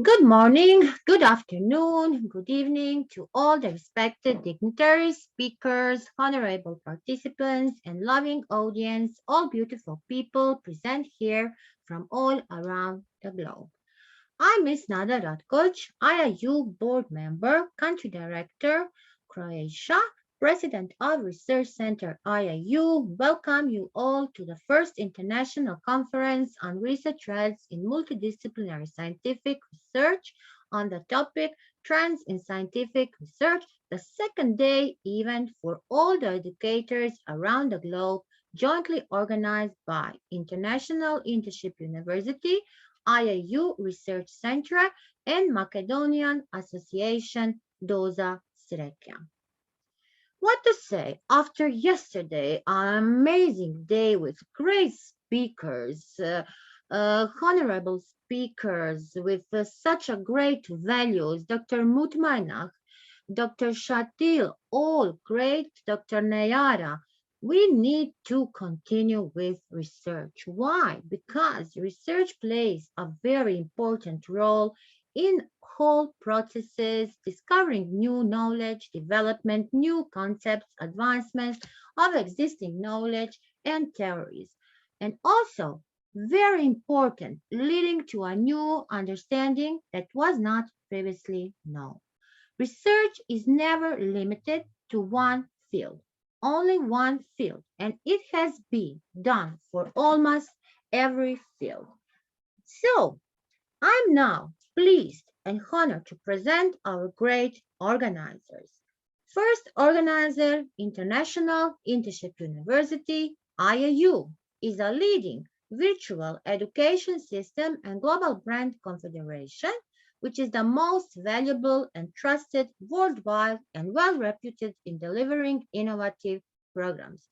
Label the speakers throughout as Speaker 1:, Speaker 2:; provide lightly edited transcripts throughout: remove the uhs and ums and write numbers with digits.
Speaker 1: Good morning, good afternoon, good evening to all the respected dignitaries, speakers, honorable participants, and loving audience, all beautiful people present here from all around the globe. I'm Ms. Nada Ratkoch, IIU board member, country director, Croatia, president of Research Center IIU. Welcome you all to the first international conference on research threads in multidisciplinary scientific research on the topic Trends in Scientific Research, the second day event for all the educators around the globe, jointly organized by International Internship University, IIU Research Center, and Macedonian Association Doza Srekja. What to say after yesterday, an amazing day with great speakers, honorable speakers with such a great values, Dr. Mutmainah, Dr. Shatil, all great, Dr. Nayara. We need to continue with research. Why? Because research plays a very important role in whole processes, discovering new knowledge, development, new concepts, advancements of existing knowledge and theories. And also, very important, leading to a new understanding that was not previously known. Research is never limited to one field, only one field, and it has been done for almost every field. So, I'm now pleased and honored to present our great organizers. First organizer, International Internship University, IIU, is a leading virtual education system and global brand confederation, which is the most valuable and trusted worldwide and well reputed in delivering innovative programs.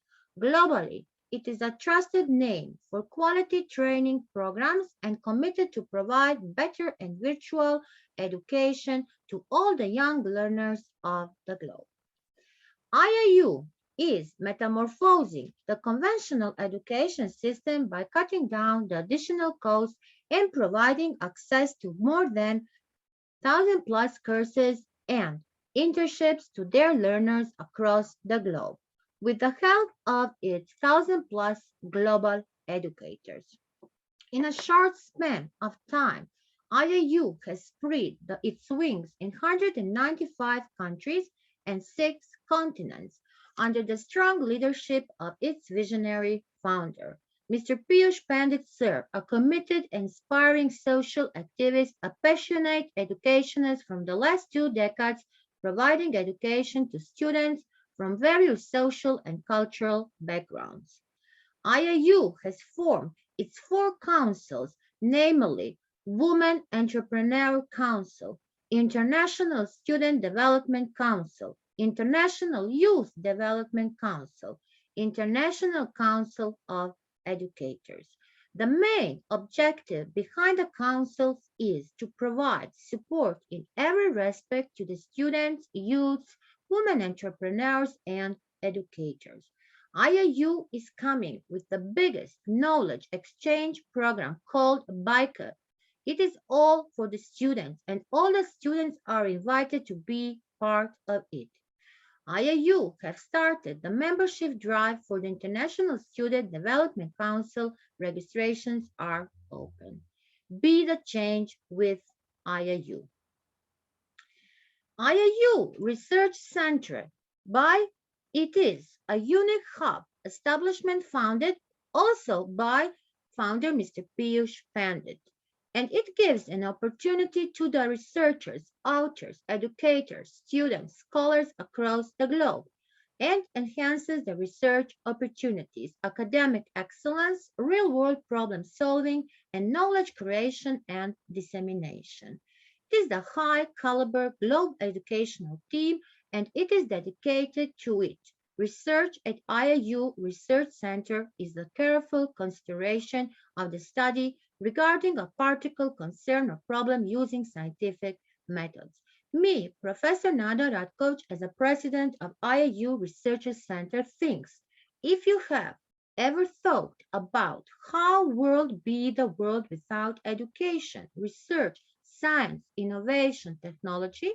Speaker 1: Globally, it is a trusted name for quality training programs and committed to provide better and virtual education to all the young learners of the globe. IIU is metamorphosing the conventional education system by cutting down the additional costs and providing access to more than 1,000 plus courses and internships to their learners across the globe with the help of its 1,000 plus global educators. In a short span of time, IIU has spread its wings in 195 countries and 6 continents under the strong leadership of its visionary founder. Mr. Piyush Pandit, sir, a committed, inspiring social activist, a passionate educationist from the last 2 decades, providing education to students from various social and cultural backgrounds. IIU has formed its 4 councils, namely Women Entrepreneur Council, International Student Development Council, International Youth Development Council, International Council of Educators. The main objective behind the councils is to provide support in every respect to the students, youths, women entrepreneurs, and educators. IIU is coming with the biggest knowledge exchange program called BICA. It is all for the students, and all the students are invited to be part of it. IIU have started the membership drive for the International Student Development Council. Registrations are open. Be the change with IIU. IIU Research Center by it is a unique hub establishment founded also by founder Mr. Piyush Pandit. And it gives an opportunity to the researchers, authors, educators, students, scholars across the globe and enhances the research opportunities, academic excellence, real-world problem solving, and knowledge creation and dissemination. It is the high caliber global educational team and it is dedicated to it. Research at IIU Research Center is the careful consideration of the study regarding a particular concern or problem using scientific methods. Me, Professor Nada Ratkoch, as a president of IIU Research Center, thinks if you have ever thought about how world be the world without education, research, science, innovation, technology,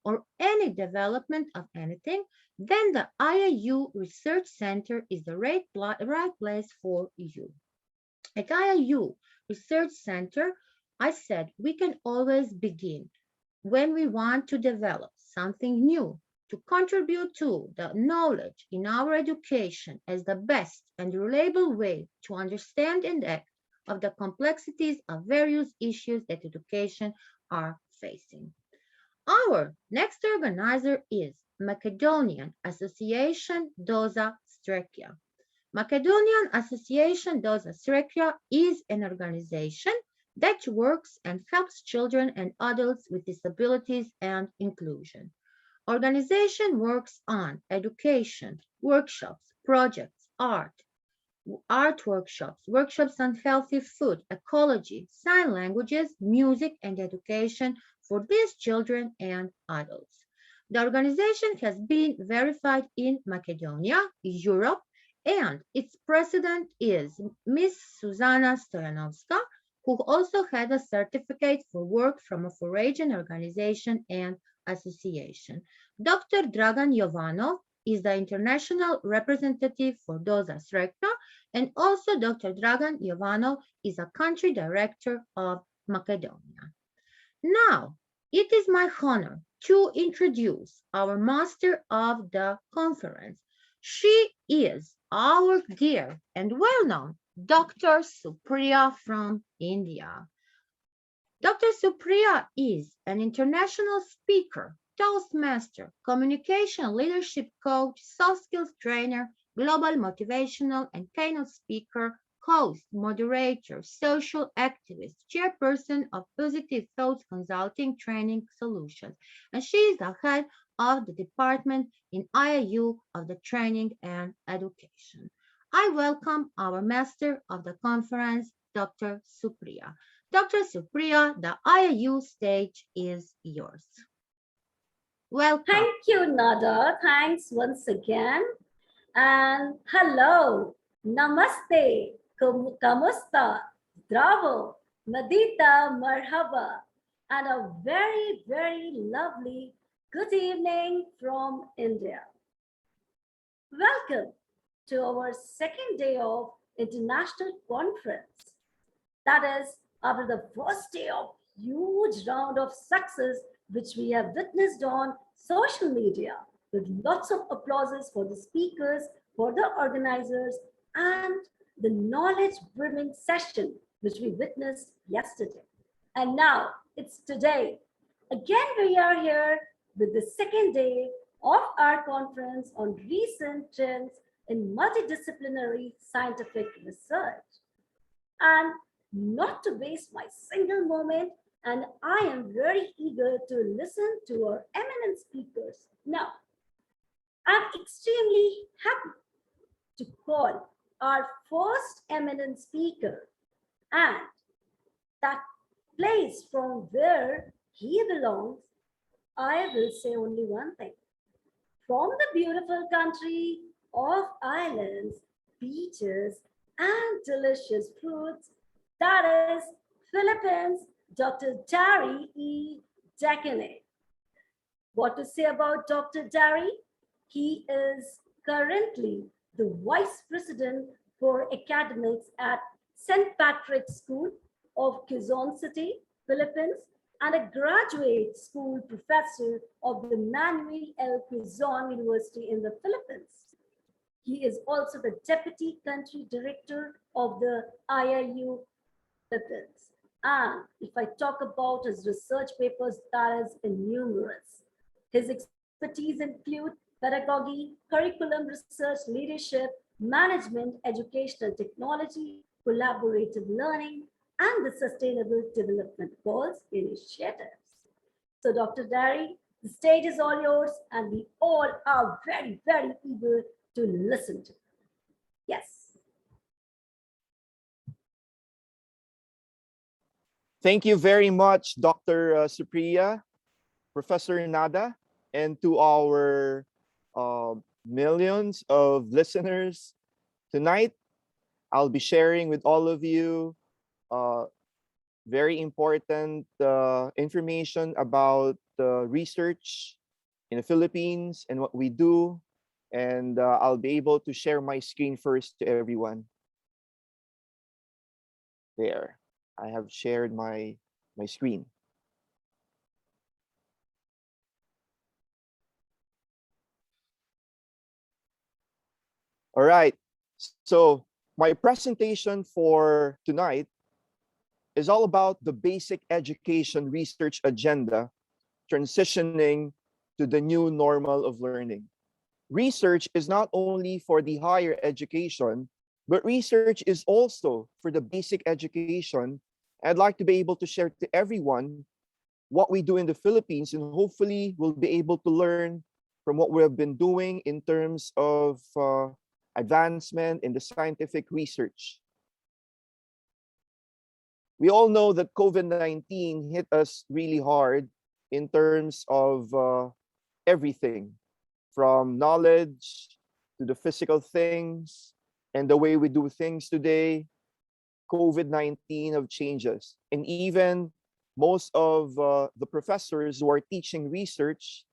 Speaker 1: or any development of anything, then the IIU Research Center is the right place for you. At IIU Research Center, I said we can always begin when we want to develop something new to contribute to the knowledge in our education as the best and reliable way to understand and act of the complexities of various issues that education are facing. Our next organizer is Macedonian Association Doza Strekia. Macedonian Association Doza Strekia is an organization that works and helps children and adults with disabilities and inclusion. Organization works on education, workshops, projects, art workshops, workshops on healthy food, ecology, sign languages, music, and education for these children and adults. The organization has been verified in Macedonia, Europe, and its president is Miss Susanna Stoyanovska, who also had a certificate for work from a foreign organization and association. Dr. Dragan Jovanov is the international representative for Doza Srekna, and also Dr. Dragan Jovanov is a country director of Macedonia. Now, it is my honor to introduce our master of the conference. She is our dear and well-known Dr. Supriya from India. Dr. Supriya is an international speaker, Toastmaster, communication leadership coach, soft skills trainer, global motivational and keynote speaker, host, moderator, social activist, chairperson of Positive Thoughts Consulting Training Solutions, and she is the head of the department in IIU of the Training and Education. I welcome our master of the conference, Dr. Supriya. Dr. Supriya, the IIU stage is yours. Welcome.
Speaker 2: Thank you, Nada. Thanks once again. And hello, namaste, kamusta, zdravo, nadita, marhaba, and a very, very lovely good evening from India. Welcome to our second day of international conference. That is, after the first day of huge round of success, which we have witnessed on social media, with lots of applauses for the speakers, for the organizers, and the knowledge-brimming session, which we witnessed yesterday. And now it's today. Again, we are here with the second day of our conference on recent trends in multidisciplinary scientific research. And not to waste my single moment, and I am very eager to listen to our eminent speakers. Now, I'm extremely happy to call our first eminent speaker, and that place from where he belongs, I will say only one thing. From the beautiful country of islands, beaches, and delicious fruits, that is Philippines, Dr. Dari E. Dakine. What to say about Dr. Dari? He is currently the Vice President for Academics at St. Patrick's School of Quezon City, Philippines, and a graduate school professor of the Manuel L. Quezon University in the Philippines. He is also the Deputy Country Director of the IIU Philippines. And if I talk about his research papers, that is numerous. His expertise include pedagogy, curriculum research, leadership, management, educational technology, collaborative learning, and the Sustainable Development Goals initiatives. So Dr. Dari, the stage is all yours, and we all are very, very eager to listen to. Yes.
Speaker 3: Thank you very much, Dr. Supriya, Professor Nada, and to our millions of listeners. Tonight, I'll be sharing with all of you very important information about research in the Philippines and what we do. And I'll be able to share my screen first to everyone. There, I have shared my screen. All right. So my presentation for tonight is all about the basic education research agenda transitioning to the new normal of learning. Research is not only for the higher education, but research is also for the basic education. I'd like to be able to share to everyone what we do in the Philippines, and hopefully we'll be able to learn from what we have been doing in terms of advancement in the scientific research. We all know that COVID-19 hit us really hard in terms of everything, from knowledge to the physical things and the way we do things today. COVID-19 have changes. And even most of the professors who are teaching research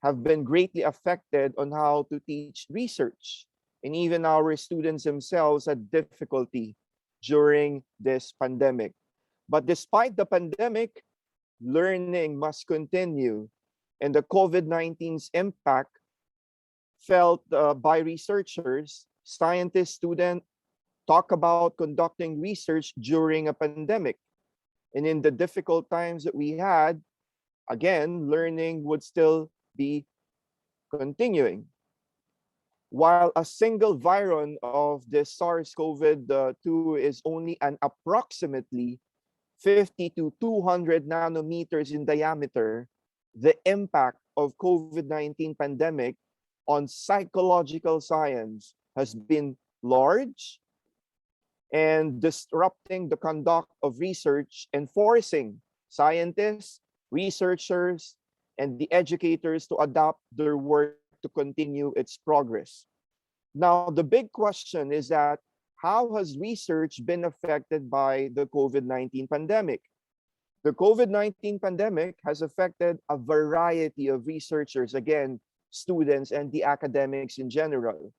Speaker 3: have been greatly affected on how to teach research. And even our students themselves had difficulty during this pandemic. But despite the pandemic, learning must continue. And the COVID-19's impact felt by researchers, scientists, students talk about conducting research during a pandemic. And in the difficult times that we had, again, learning would still be continuing. While a single virion of the SARS-CoV-2 is only an approximately 50 to 200 nanometers in diameter, the impact of COVID-19 pandemic on psychological science has been large and disrupting the conduct of research and forcing scientists, researchers, and the educators to adapt their work to continue its progress. Now, the big question is that how has research been affected by the COVID-19 pandemic? The COVID-19 pandemic has affected a variety of researchers, again, students and the academics in general.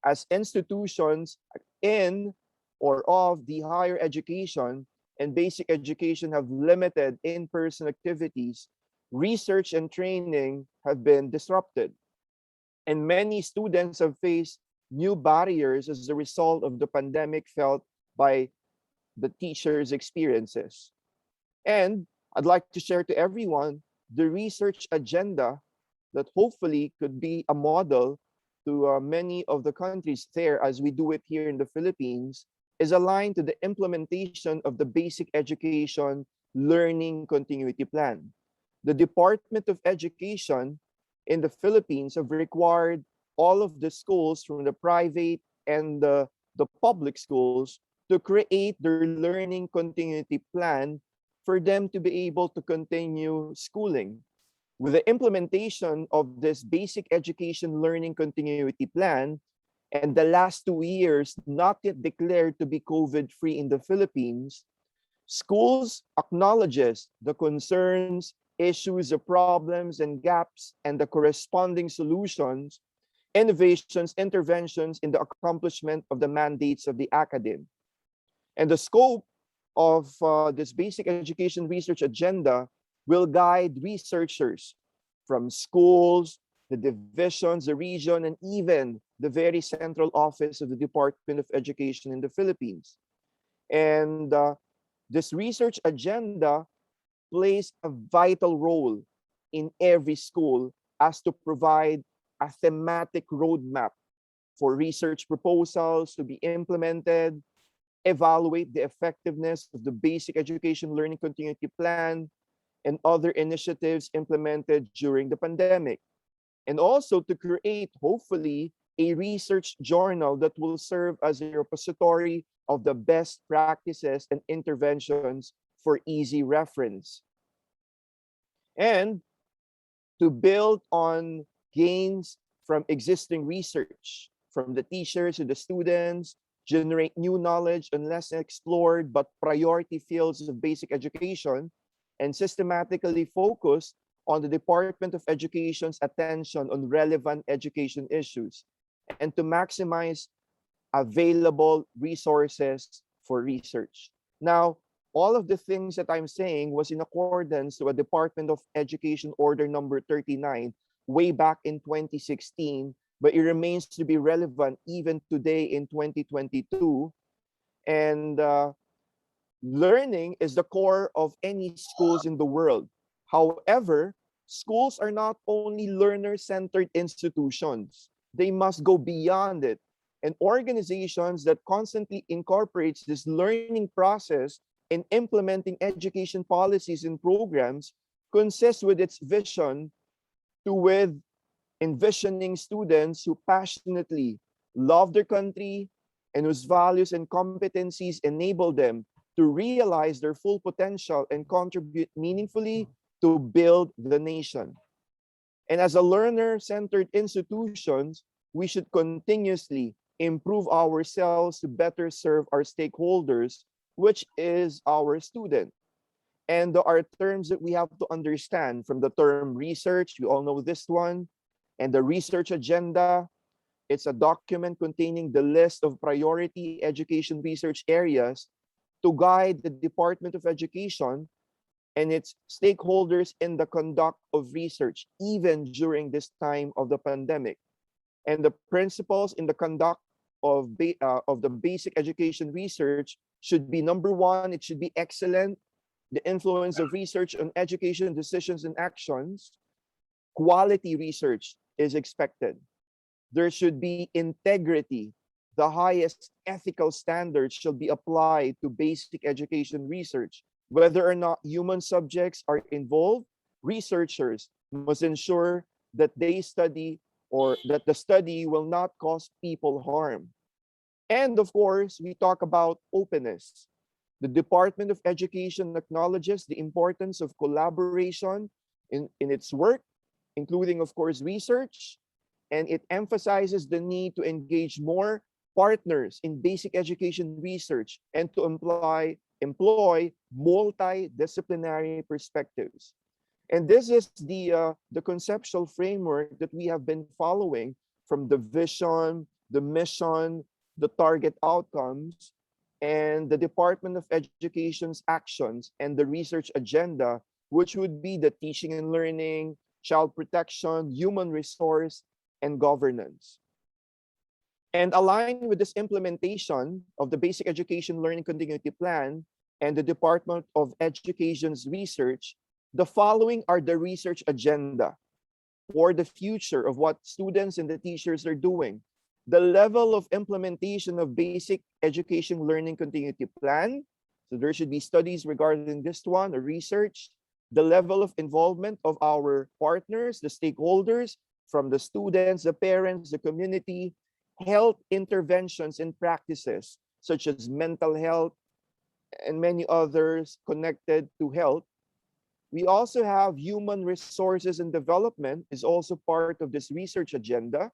Speaker 3: As institutions in or of the higher education and basic education have limited in-person activities, research and training have been disrupted. And many students have faced new barriers as a result of the pandemic felt by the teachers' experiences. And I'd like to share to everyone the research agenda that hopefully could be a model to many of the countries there as we do it here in the Philippines is aligned to the implementation of the basic education learning continuity plan. The Department of Education in the Philippines have required all of the schools from the private and the public schools to create their learning continuity plan for them to be able to continue schooling. With the implementation of this basic education learning continuity plan, and the last 2 years not yet declared to be COVID-free in the Philippines, schools acknowledges the concerns, issues, the problems and gaps, and the corresponding solutions, innovations, interventions in the accomplishment of the mandates of the academe. And the scope of this basic education research agenda will guide researchers from schools, the divisions, the region, and even the very central office of the Department of Education in the Philippines. And this research agenda plays a vital role in every school as to provide a thematic roadmap for research proposals to be implemented, evaluate the effectiveness of the basic education learning continuity plan, and other initiatives implemented during the pandemic. And also to create, hopefully, a research journal that will serve as a repository of the best practices and interventions for easy reference. And to build on gains from existing research, from the teachers to the students, generate new knowledge on less explored but priority fields of basic education, and systematically focus on the Department of Education's attention on relevant education issues, and to maximize available resources for research. Now, all of the things that I'm saying was in accordance to a Department of Education Order number 39 way back in 2016, but it remains to be relevant even today in 2022. And learning is the core of any schools in the world. However, schools are not only learner-centered institutions. They must go beyond it. And organizations that constantly incorporates this learning process in implementing education policies and programs consist with its vision to with envisioning students who passionately love their country and whose values and competencies enable them to realize their full potential and contribute meaningfully to build the nation. And as a learner-centered institutions, we should continuously improve ourselves to better serve our stakeholders, which is our student. And there are terms that we have to understand from the term research. We all know this one. And the research agenda, it's a document containing the list of priority education research areas to guide the Department of Education and its stakeholders in the conduct of research, even during this time of the pandemic. And the principles in the conduct of the basic education research should be number one, it should be excellent. The influence of research on education decisions and actions. Quality research is expected. There should be integrity. The highest ethical standards shall be applied to basic education research. Whether or not human subjects are involved, researchers must ensure that they study or that the study will not cause people harm. And of course, we talk about openness. The Department of Education acknowledges the importance of collaboration in its work, including, of course, research, and it emphasizes the need to engage more partners in basic education research and to employ multidisciplinary perspectives. And this is the conceptual framework that we have been following from the vision, the mission, the target outcomes, and the Department of Education's actions and the research agenda, which would be the teaching and learning, child protection, human resource, and governance. And aligned with this implementation of the Basic Education Learning Continuity Plan and the Department of Education's research, the following are the research agenda for the future of what students and the teachers are doing. The level of implementation of Basic Education Learning Continuity Plan. So there should be studies regarding this one or research. The level of involvement of our partners, the stakeholders, from the students, the parents, the community, health interventions and practices, such as mental health and many others connected to health. We also have human resources and development is also part of this research agenda.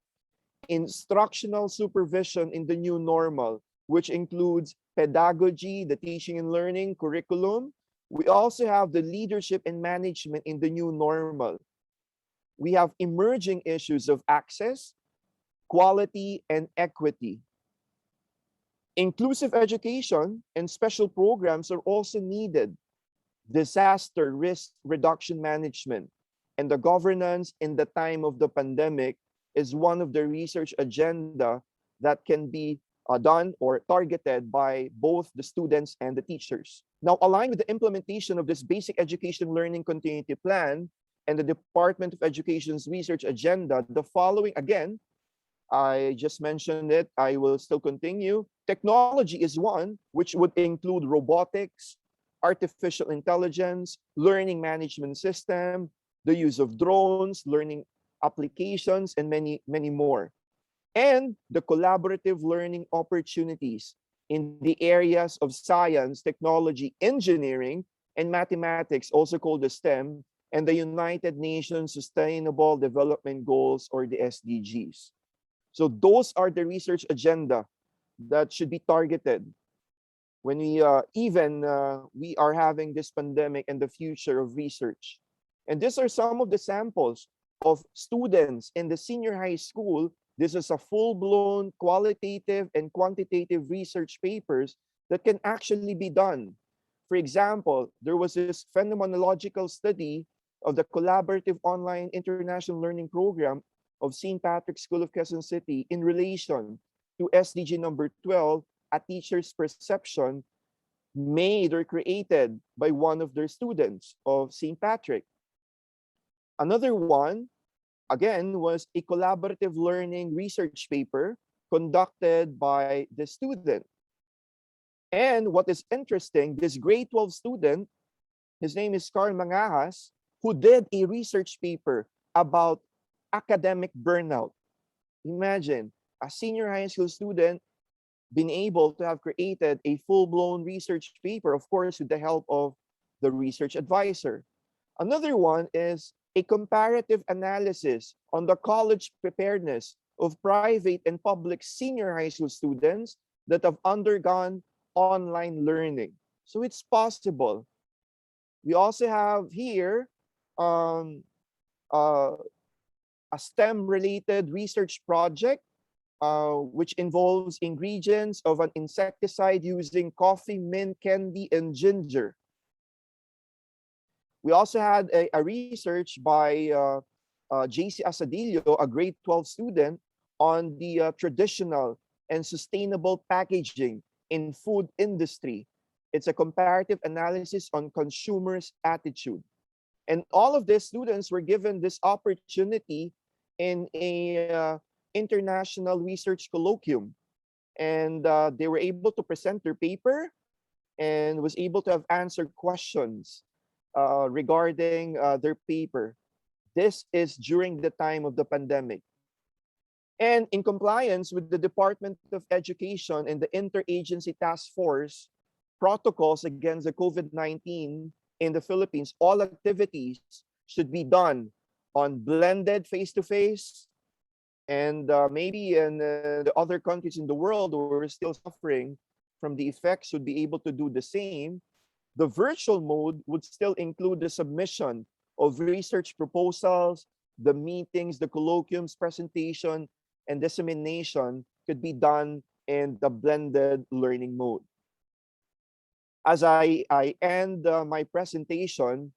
Speaker 3: Instructional supervision in the new normal, which includes pedagogy, the teaching and learning curriculum. We also have the leadership and management in the new normal. We have emerging issues of access, quality, and equity. Inclusive education and special programs are also needed. Disaster risk reduction management and the governance in the time of the pandemic is one of the research agenda that can be done or targeted by both the students and the teachers. Now, aligned with the implementation of this basic education learning continuity plan and the Department of Education's research agenda, the following, again, I just mentioned it, I will still continue. Technology is one, which would include robotics, artificial intelligence, learning management system, the use of drones, learning applications, and many, many more. And the collaborative learning opportunities in the areas of science, technology, engineering, and mathematics, also called the STEM, and the United Nations Sustainable Development Goals, or the SDGs. So those are the research agenda that should be targeted when we are having this pandemic and the future of research. And these are some of the samples of students in the senior high school. This is a full-blown qualitative and quantitative research papers that can actually be done. For example, there was this phenomenological study of the collaborative online international learning program of St. Patrick's School of Quezon City in relation to SDG number 12, a teacher's perception, made or created by one of their students of St. Patrick. Another one, again, was a collaborative learning research paper conducted by the student. And what is interesting, this grade 12 student, his name is Carl Mangahas, who did a research paper about academic burnout. Imagine a senior high school student been able to have created a full-blown research paper, of course, with the help of the research advisor. Another one is a comparative analysis on the college preparedness of private and public senior high school students that have undergone online learning. So it's possible. We also have here um, uh, a STEM-related research project which involves ingredients of an insecticide using coffee, mint, candy, and ginger. We also had a research by JC Asadillo, a grade 12 student, on the traditional and sustainable packaging in food industry. It's a comparative analysis on consumers' attitude. And all of these students were given this opportunity in a international research colloquium. And they were able to present their paper and was able to have answered questions regarding their paper. This is during the time of the pandemic. And in compliance with the Department of Education and the Interagency Task Force protocols against the COVID-19 in the Philippines, all activities should be done on blended face-to-face, and maybe in the other countries in the world who are still suffering from the effects would be able to do the same. The virtual mode would still include the submission of research proposals, the meetings, the colloquiums, presentation, and dissemination could be done in the blended learning mode. As I end my presentation,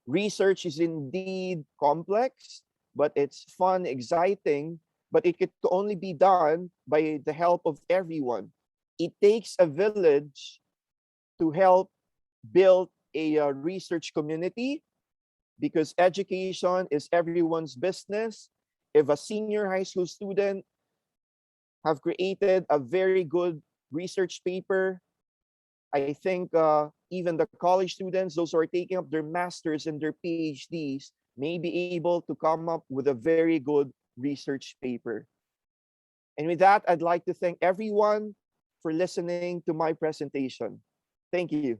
Speaker 3: research is indeed complex, but it's fun, exciting, but it could only be done by the help of everyone. It takes a village to help build a research community, because education is everyone's business. If a senior high school student have created a very good research paper, I think even the college students, those who are taking up their masters and their PhDs, may be able to come up with a very good research paper. And with that, I'd like to thank everyone for listening to my presentation. Thank you.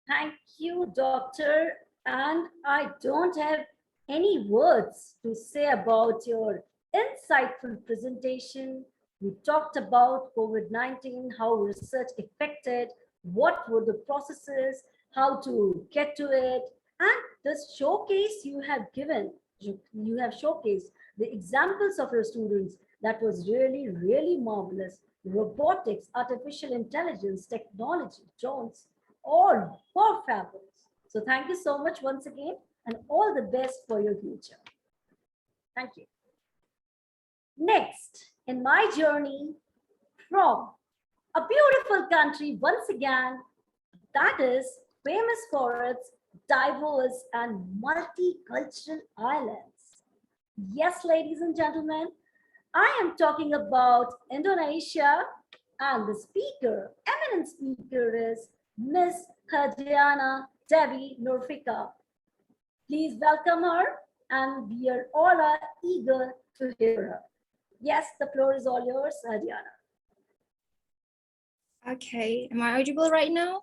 Speaker 2: Thank you, Doctor. And I don't have any words to say about your insightful presentation. You talked about COVID-19, how research affected, what were the processes, how to get to it, and the showcase you have given. You have showcased the examples of your students. That was really, really marvelous. Robotics, artificial intelligence, technology, drones, all for fabulous. So thank you so much once again, and all the best for your future. Thank you. Next, in my journey from a beautiful country once again, that is famous for its diverse and multicultural islands. Yes, ladies and gentlemen, I am talking about Indonesia, and the speaker, eminent speaker, is Miss Hadiana Devi Nurfika. Please welcome her, and we are all eager to hear her. Yes, the floor is all yours, Hadiana.
Speaker 4: Okay, am I audible right now?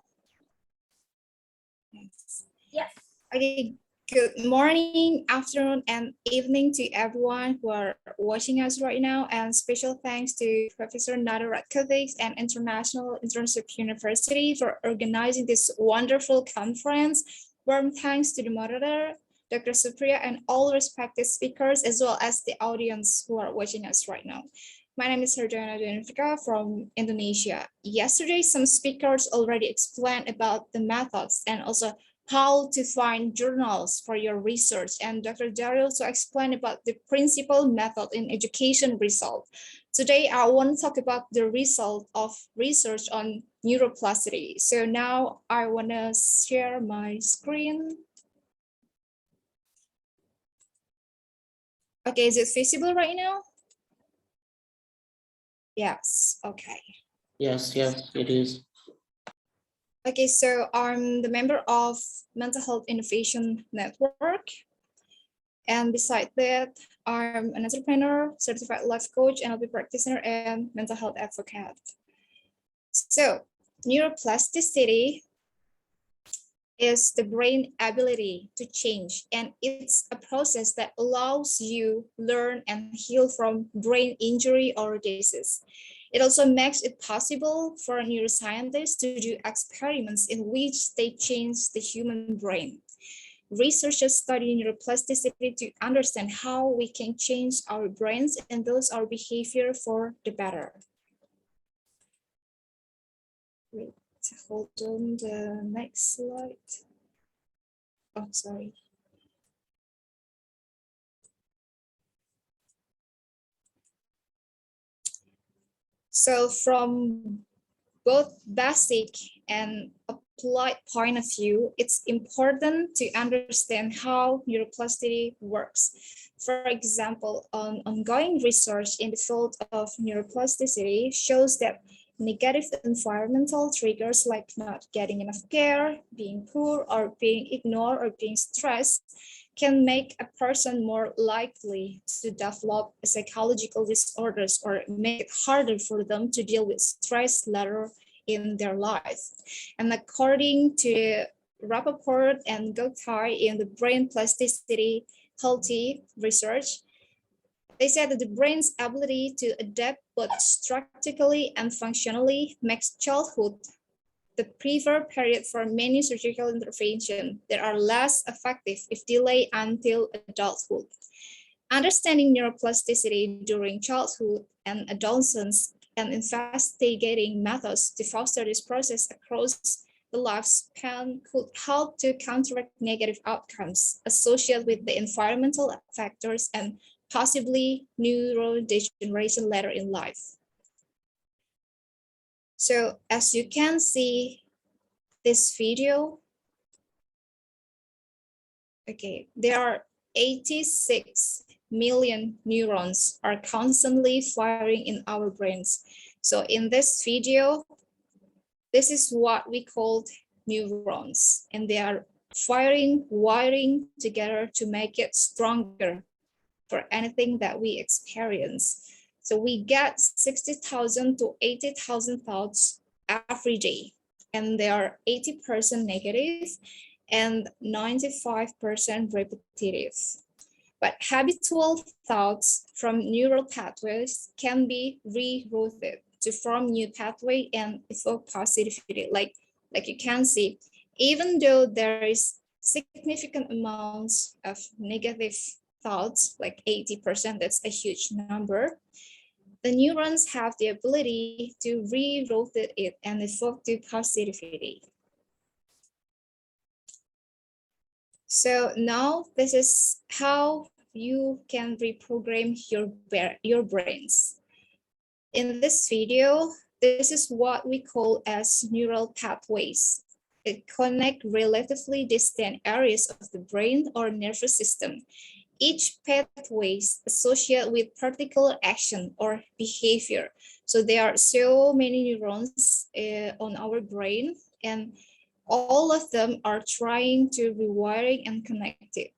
Speaker 4: Yes.
Speaker 2: Yes.
Speaker 4: Okay, Good morning, afternoon, and evening to everyone who are watching us right now. And special thanks to Professor Nada Ratkovic and International Internship University for organizing this wonderful conference. Warm thanks to the moderator, Dr. Supriya, and all respected speakers, as well as the audience who are watching us right now. My name is Sarjana Dunifika from Indonesia. Yesterday, some speakers already explained about the methods and also how to find journals for your research. And Dr. Daryl also explained about the principal method in education result. Today, I want to talk about the result of research on neuroplasticity. So now I want to share my screen. Okay, is it visible right now? Yes, okay.
Speaker 5: Yes, it is.
Speaker 4: Okay, so I'm the member of Mental Health Innovation Network. And beside that, I'm an entrepreneur, certified life coach, NLP practitioner, and mental health advocate. So neuroplasticity is the brain ability to change, and it's a process that allows you learn and heal from brain injury or disease. It also makes it possible for neuroscientists to do experiments in which they change the human brain. Researchers study neuroplasticity to understand how we can change our brains and thus our behavior for the better. Wait, hold on the next slide. Oh, sorry. So from both basic and applied point of view, it's important to understand how neuroplasticity works. For example, ongoing research in the field of neuroplasticity shows that negative environmental triggers like not getting enough care, being poor, or being ignored, or being stressed can make a person more likely to develop psychological disorders or make it harder for them to deal with stress later in their life. And according to Rappaport and Goktai in the brain plasticity healthy research, they said that the brain's ability to adapt both structurally and functionally makes childhood the preferred period for many surgical interventions that are less effective if delayed until adulthood. Understanding neuroplasticity during childhood and adolescence and investigating methods to foster this process across the lifespan could help to counteract negative outcomes associated with the environmental factors and possibly neurodegeneration later in life. So as you can see this video, okay, there are 86 million neurons are constantly firing in our brains. So in this video, this is what we call neurons, and they are firing, wiring together to make it stronger for anything that we experience. So we get 60,000 to 80,000 thoughts every day, and they are 80% negative and 95% repetitive. But habitual thoughts from neural pathways can be rerouted to form new pathway and evoke positivity. Like you can see, even though there is significant amounts of negative thoughts, like 80%, that's a huge number, the neurons have the ability to reroute it and evoke the positivity. So now this is how you can reprogram your brains. In this video, this is what we call as neural pathways. It connects relatively distant areas of the brain or nervous system. Each pathway is associated with particular action or behavior. So there are so many neurons on our brain, and all of them are trying to rewiring and connect it.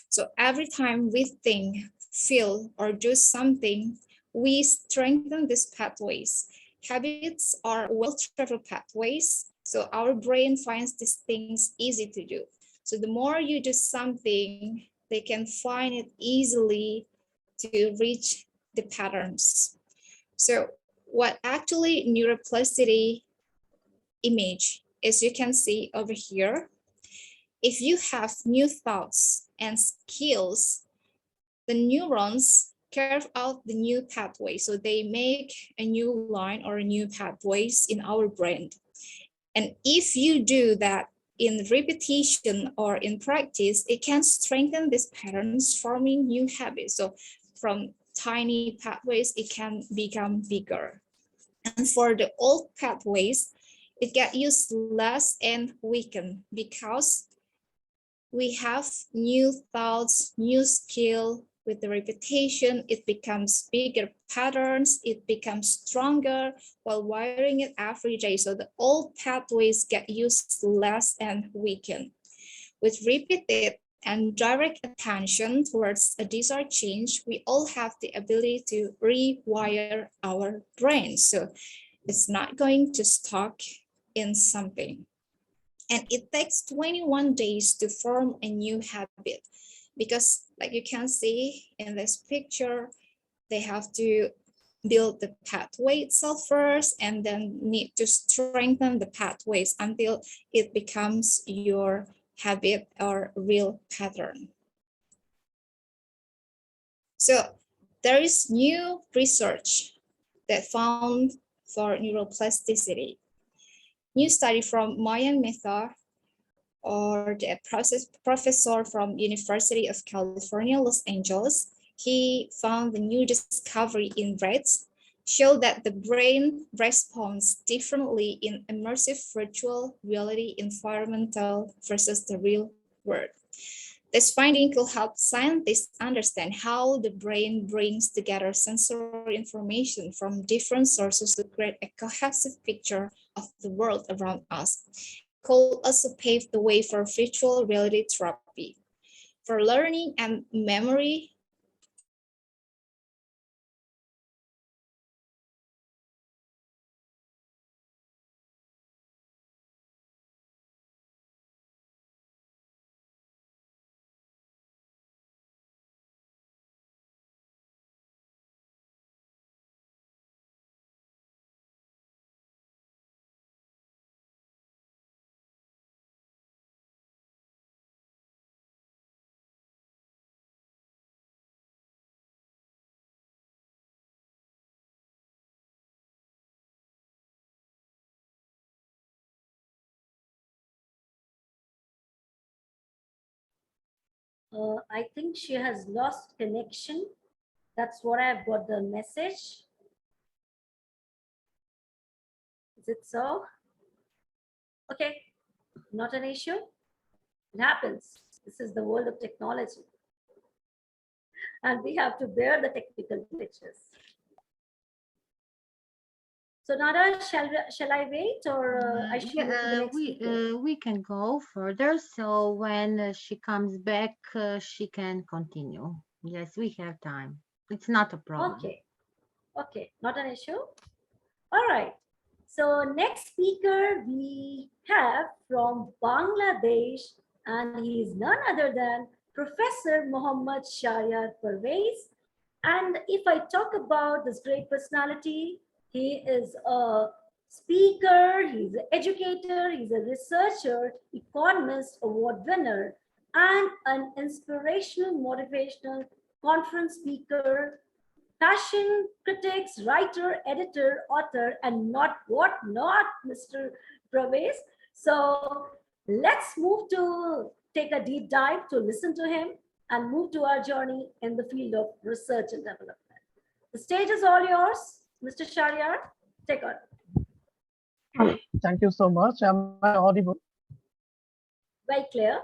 Speaker 4: So every time we think, feel, or do something, we strengthen these pathways. Habits are well-traveled pathways, so our brain finds these things easy to do. So the more you do something, they can find it easily to reach the patterns. So what actually neuroplasticity image, as you can see over here, if you have new thoughts and skills, the neurons carve out the new pathway. So they make a new line or a new pathways in our brain. And if you do that in repetition or in practice, it can strengthen these patterns, forming new habits. So from tiny pathways, it can become bigger. And for the old pathways, it get used less and weakened because we have new thoughts, new skill. With the repetition, it becomes bigger patterns, it becomes stronger while wiring it every day. So the old pathways get used less and weakened. With repeated and direct attention towards a desired change, we all have the ability to rewire our brains. So it's not going to stuck in something. And it takes 21 days to form a new habit because, like you can see in this picture, they have to build the pathway itself first and then need to strengthen the pathways until it becomes your habit or real pattern. So there is new research that found for neuroplasticity. New study from Mayan Mehta, or the professor from University of California, Los Angeles, he found the new discovery in rats show that the brain responds differently in immersive virtual reality environmental versus the real world. This finding could help scientists understand how the brain brings together sensory information from different sources to create a cohesive picture of the world around us. It could also pave the way for virtual reality therapy. For learning and memory,
Speaker 2: I think she has lost connection. That's what I've got the message. Is it so? Okay, not an issue. It happens. This is the world of technology. And we have to bear the technical glitches. So Nada, shall I wait or I should move to the next speaker?
Speaker 1: We can go further. So when she comes back, she can continue. Yes, we have time. It's not a problem.
Speaker 2: Okay, okay, not an issue. All right. So next speaker we have from Bangladesh, and he is none other than Professor Muhammad Shayar Parvez. And if I talk about this great personality, he is a speaker, he's an educator, he's a researcher, economist, award winner, and an inspirational, motivational conference speaker, fashion critics, writer, editor, author, and not what not, Mr. Pravesh. So let's move to take a deep dive to listen to him and move to our journey in the field of research and development. The stage is all yours, Mr. Shariar. Take on.
Speaker 6: Thank you so much. Am I audible?
Speaker 2: Very clear.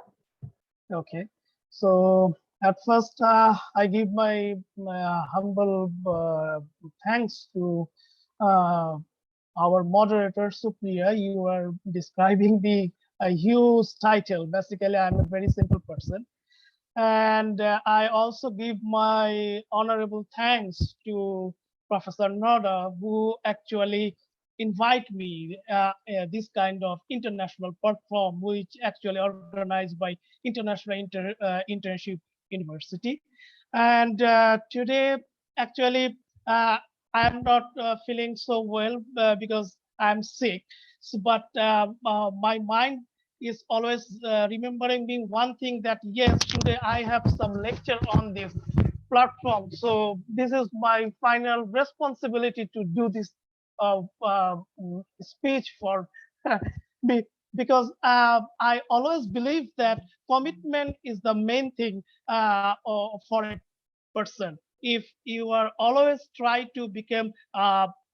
Speaker 6: Okay. So at first, I give my humble thanks to our moderator, Supriya. You are describing the a huge title. Basically, I'm a very simple person. And I also give my honorable thanks to Professor Noda, who actually invite me this kind of international platform, which actually organized by International Internship University. And today, actually, I am not feeling so well because I'm sick. So, but my mind is always remembering me one thing, that yes, today I have some lecture on this platform. So this is my final responsibility to do this speech for because I always believe that commitment is the main thing for a person. If you are always try to become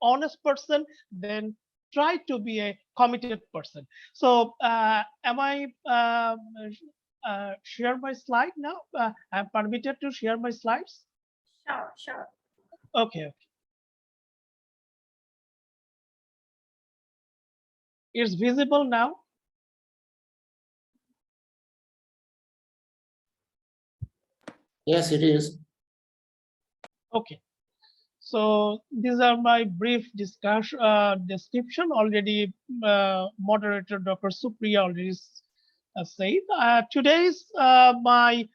Speaker 6: honest person, then try to be a committed person. So am I share my slide now? I'm permitted to share my slides.
Speaker 2: Sure, sure.
Speaker 6: Okay, it's visible now.
Speaker 5: Yes, it is.
Speaker 6: Okay. So these are my brief discussion description. Already, moderator Dr. Supriya already said. Today's my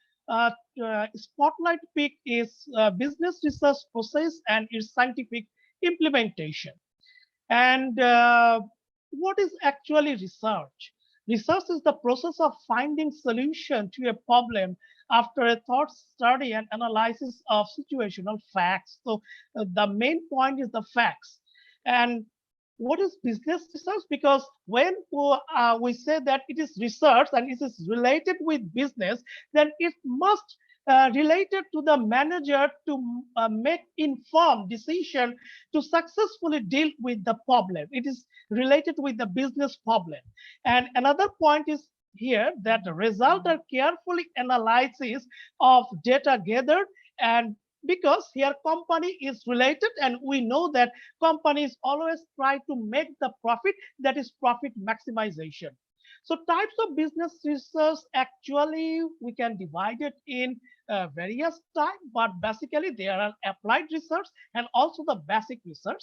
Speaker 6: spotlight pick is business research process and its scientific implementation. And what is actually research? Research is the process of finding solution to a problem after a thought study and analysis of situational facts. So the main point is the facts. And what is business research? Because when we say that it is research and it is related with business, then it must related to the manager to make informed decision to successfully deal with the problem. It is related with the business problem. And another point is here that the result are carefully analysis of data gathered, and because here company is related and we know that companies always try to make the profit, that is profit maximization. So types of business research, actually we can divide it in various types, but basically there are applied research and also the basic research.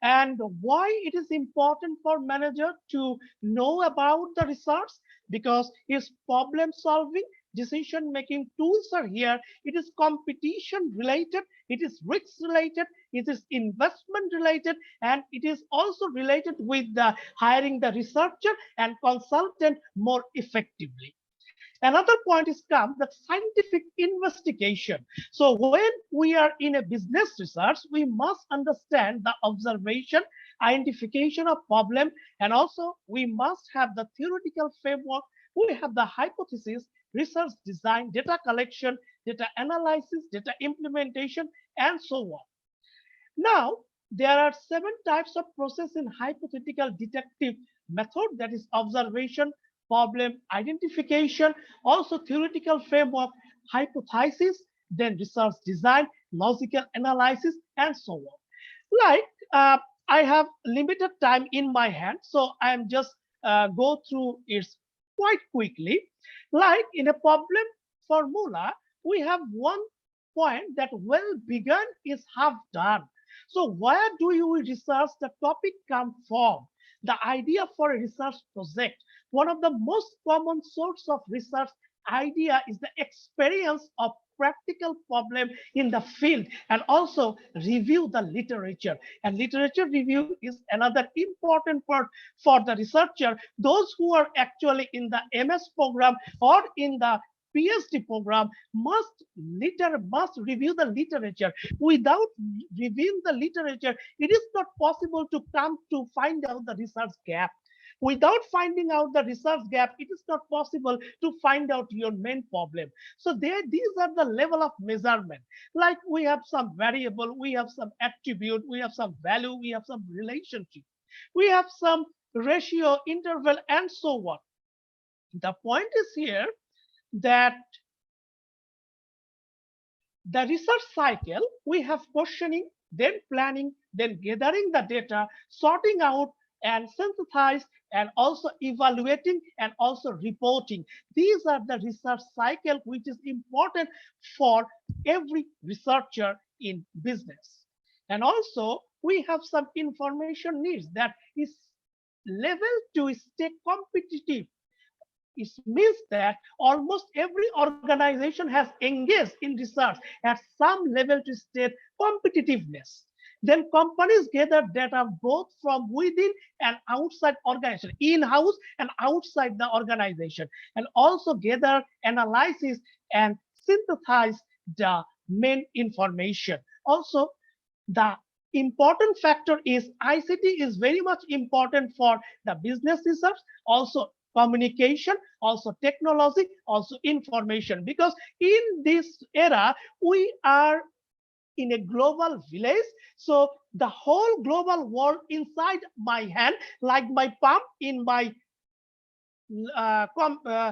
Speaker 6: And why it is important for manager to know about the research? Because his problem solving, decision making tools are here. It is competition related, it is risk related, it is investment related, and it is also related with the hiring the researcher and consultant more effectively. Another point is come that scientific investigation. So when we are in a business research, we must understand the observation, identification of problem, and also we must have the theoretical framework. We have the hypothesis, research design, data collection, data analysis, data implementation, and so on. Now, there are 7 types of process in hypothetical detective method, that is observation, problem identification, also theoretical framework, hypothesis, then research design, logical analysis, and so on. Like I have limited time in my hand, so I am just go through it quite quickly. Like in a problem formula, we have one point that well begun is half done. So where do you research the topic come from? The idea for a research project. One of the most common source of research idea is the experience of practical problem in the field, and also review the literature. And literature review is another important part for the researcher. Those who are actually in the MS program or in the PhD program must review the literature. Without reviewing the literature, it is not possible to come to find out the research gap. Without finding out the research gap, it is not possible to find out your main problem. So these are the level of measurement. Like we have some variable, we have some attribute, we have some value, we have some relationship, we have some ratio, interval, and so on. The point is here that the research cycle, we have questioning, then planning, then gathering the data, sorting out and synthesize, and also evaluating and also reporting. These are the research cycle which is important for every researcher in business. And also we have some information needs that is level to stay competitive. It means that almost every organization has engaged in research at some level to state competitiveness. Then companies gather data both from within and outside organization, in-house and outside the organization, and also gather, analysis, and synthesize the main information. Also, the important factor is ICT is very much important for the business research, also communication, also technology, also information. Because in this era, we are in a global village. So the whole global world inside my hand, like my palm uh,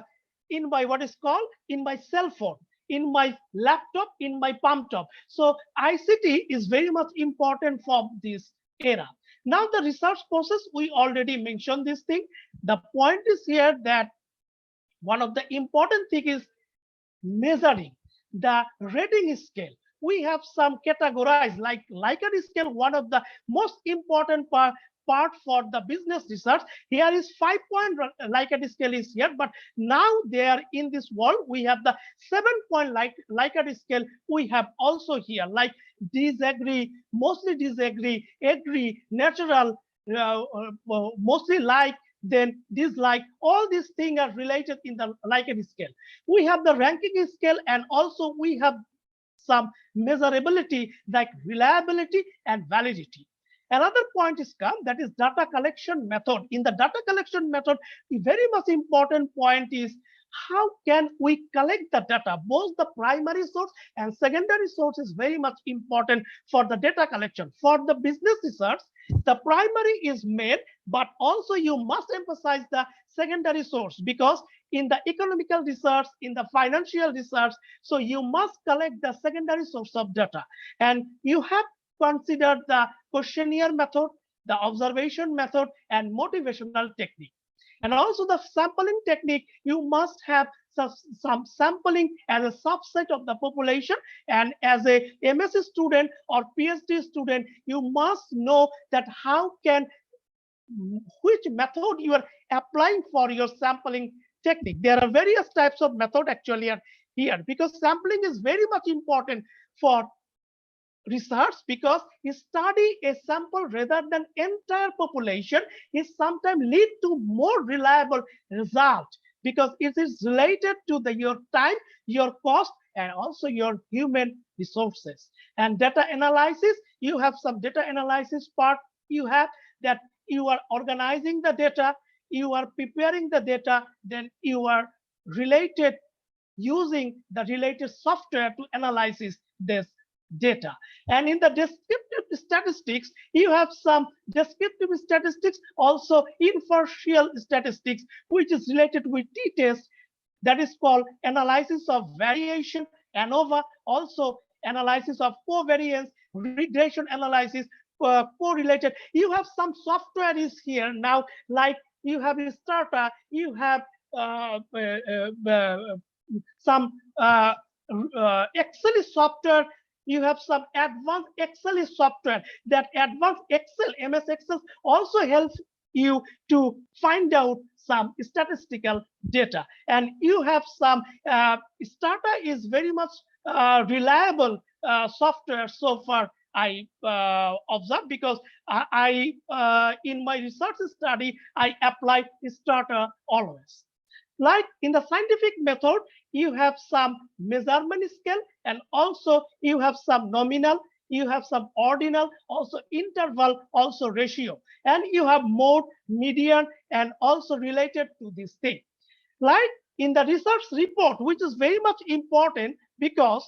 Speaker 6: in my what is called in my cell phone, in my laptop, in my palm top. So ICT is very much important for this era. Now the research process, we already mentioned this thing. The point is here that one of the important thing is measuring the rating scale. We have some categorized like Likert scale, one of the most important part for the business research. Here is 5-point Likert scale is here, but now they are in this world. We have the 7-point Likert scale. We have also here like disagree, mostly disagree, agree, natural, mostly like, then dislike. All these things are related in the Likert scale. We have the ranking scale, and also we have some measurability like reliability and validity. Another point is come, that is data collection method. In the data collection method, a very much important point is how can we collect the data. Both the primary source and secondary source is very much important for the data collection. For the business research, the primary is made, but also you must emphasize the secondary source, because in the economical research, in the financial research, so you must collect the secondary source of data. And you have considered the questionnaire method, the observation method, and motivational technique. And also the sampling technique, you must have some sampling as a subset of the population. And as a MSc student or PhD student, you must know that how can, which method you are applying for your sampling technique. There are various types of method actually are here, because sampling is very much important for research, because study a sample rather than entire population is sometimes lead to more reliable result, because it is related to your time, your cost, and also your human resources. And data analysis, you have some data analysis part. You have that you are organizing the data, you are preparing the data, then you are related, using the related software to analyze this data. And in the descriptive statistics, you have some descriptive statistics, also inferential statistics, which is related with t-test, that is called analysis of variation, ANOVA, also analysis of covariance, regression analysis, correlated. You have some software is here now, like you have Strata, you have some Excel software, you have some advanced Excel software. That advanced Excel, MS Excel, also helps you to find out some statistical data. And you have some Strata is very much reliable software so far. I observed, because I in my research study I apply Strata always. Like in the scientific method, you have some measurement scale, and also you have some nominal, you have some ordinal, also interval, also ratio, and you have mode, median, and also related to this thing. Like in the research report, which is very much important, because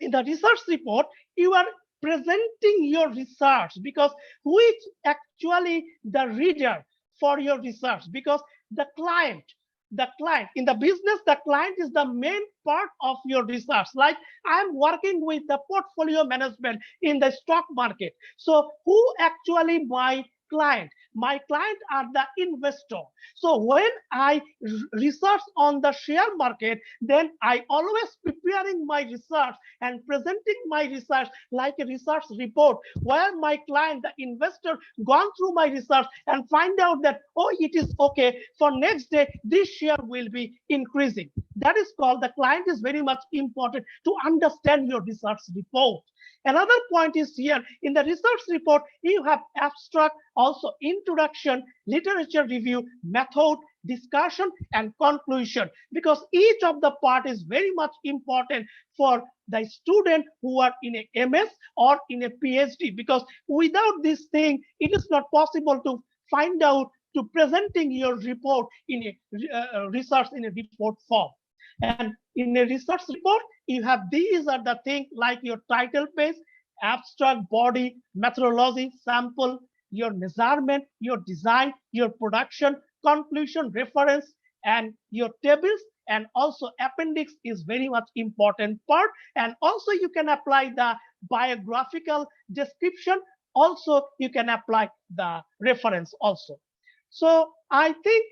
Speaker 6: in the research report, you are presenting your research, because which actually the reader for your research, because the client in the business, the client is the main part of your research. Like I'm working with the portfolio management in the stock market, so who actually buy client. My client are the investor. So when I research on the share market, then I always preparing my research and presenting my research like a research report where my client, the investor, gone through my research and find out that, oh, it is okay. For next day, this share will be increasing. That is called, the client is very much important to understand your research report. Another point is here in the research report, you have abstract, also introduction, literature review, method, discussion, and conclusion, because each of the part is very much important for the student who are in a MS or in a PhD, because without this thing, it is not possible to find out to presenting your report in a research in a report form. And in a research report, you have these are the things like your title page, abstract, body, methodology, sample, your measurement, your design, your production, conclusion, reference, and your tables. And also appendix is very much important part. And also you can apply the biographical description. Also you can apply the reference also. So I think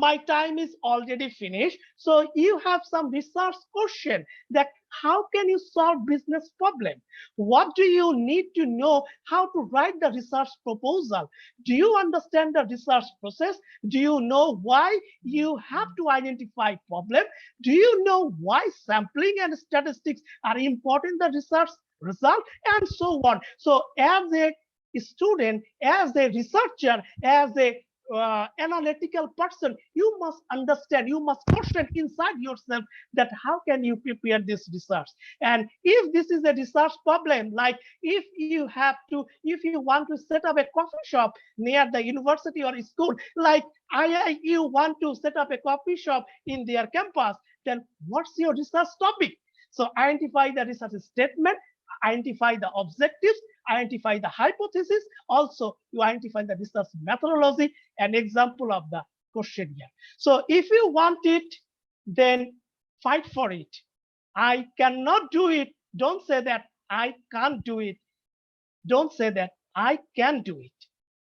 Speaker 6: my time is already finished. So you have some research question that how can you solve business problem? What do you need to know how to write the research proposal? Do you understand the research process? Do you know why you have to identify problem? Do you know why sampling and statistics are important in the research result, and so on? So as a student, as a researcher, as a analytical person, you must understand, you must question inside yourself that how can you prepare this research. And if this is a research problem, like if you have to, if you want to set up a coffee shop near the university or school, like IIU want to set up a coffee shop in their campus, then what's your research topic? So identify the research statement, identify the objectives, identify the hypothesis, also you identify the research methodology, an example of the question here. So if you want it, then fight for it. I cannot do it. Don't say that I can't do it. Don't say that I can do it.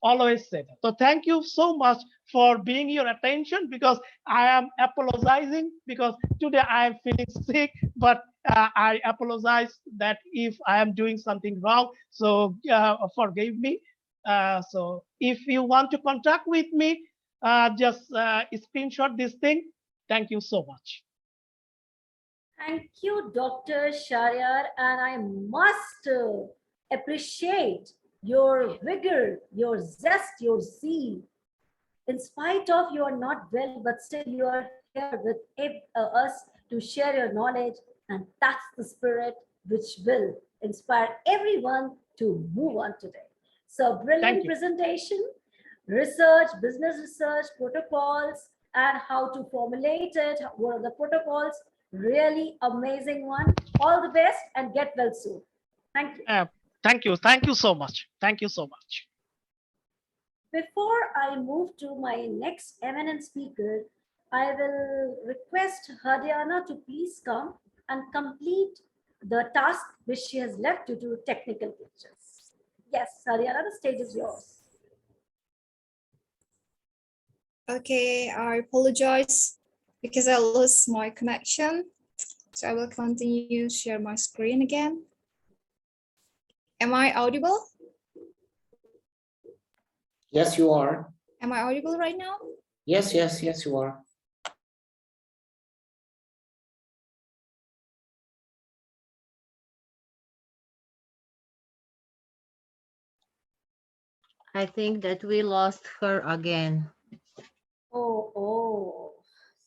Speaker 6: Always say that. So thank you so much for being your attention, because I am apologizing because today I am feeling sick, but I apologize that if I am doing something wrong. So forgive me. So if you want to contact with me, just screenshot this thing. Thank you so much.
Speaker 2: Thank you, Dr. Sharyar, and I must appreciate your vigor, your zest, your zeal. In spite of you are not well, but still you are here with us to share your knowledge, and that's the spirit which will inspire everyone to move on today. So, brilliant presentation, research, business research, protocols, and how to formulate it, what are the protocols. Really amazing one. All the best and get well soon. Thank you.
Speaker 6: Thank you. Thank you so much. Thank you so much.
Speaker 2: Before I move to my next eminent speaker, I will request Haryana to please come and complete the task which she has left due to technical glitches. Yes, Haryana, the stage is yours.
Speaker 4: Okay, I apologize because I lost my connection. So I will continue share my screen again. Am I audible?
Speaker 5: Yes, you are.
Speaker 4: Am I audible right now?
Speaker 5: Yes, yes, yes, you are.
Speaker 1: I think that we lost her again.
Speaker 2: Oh,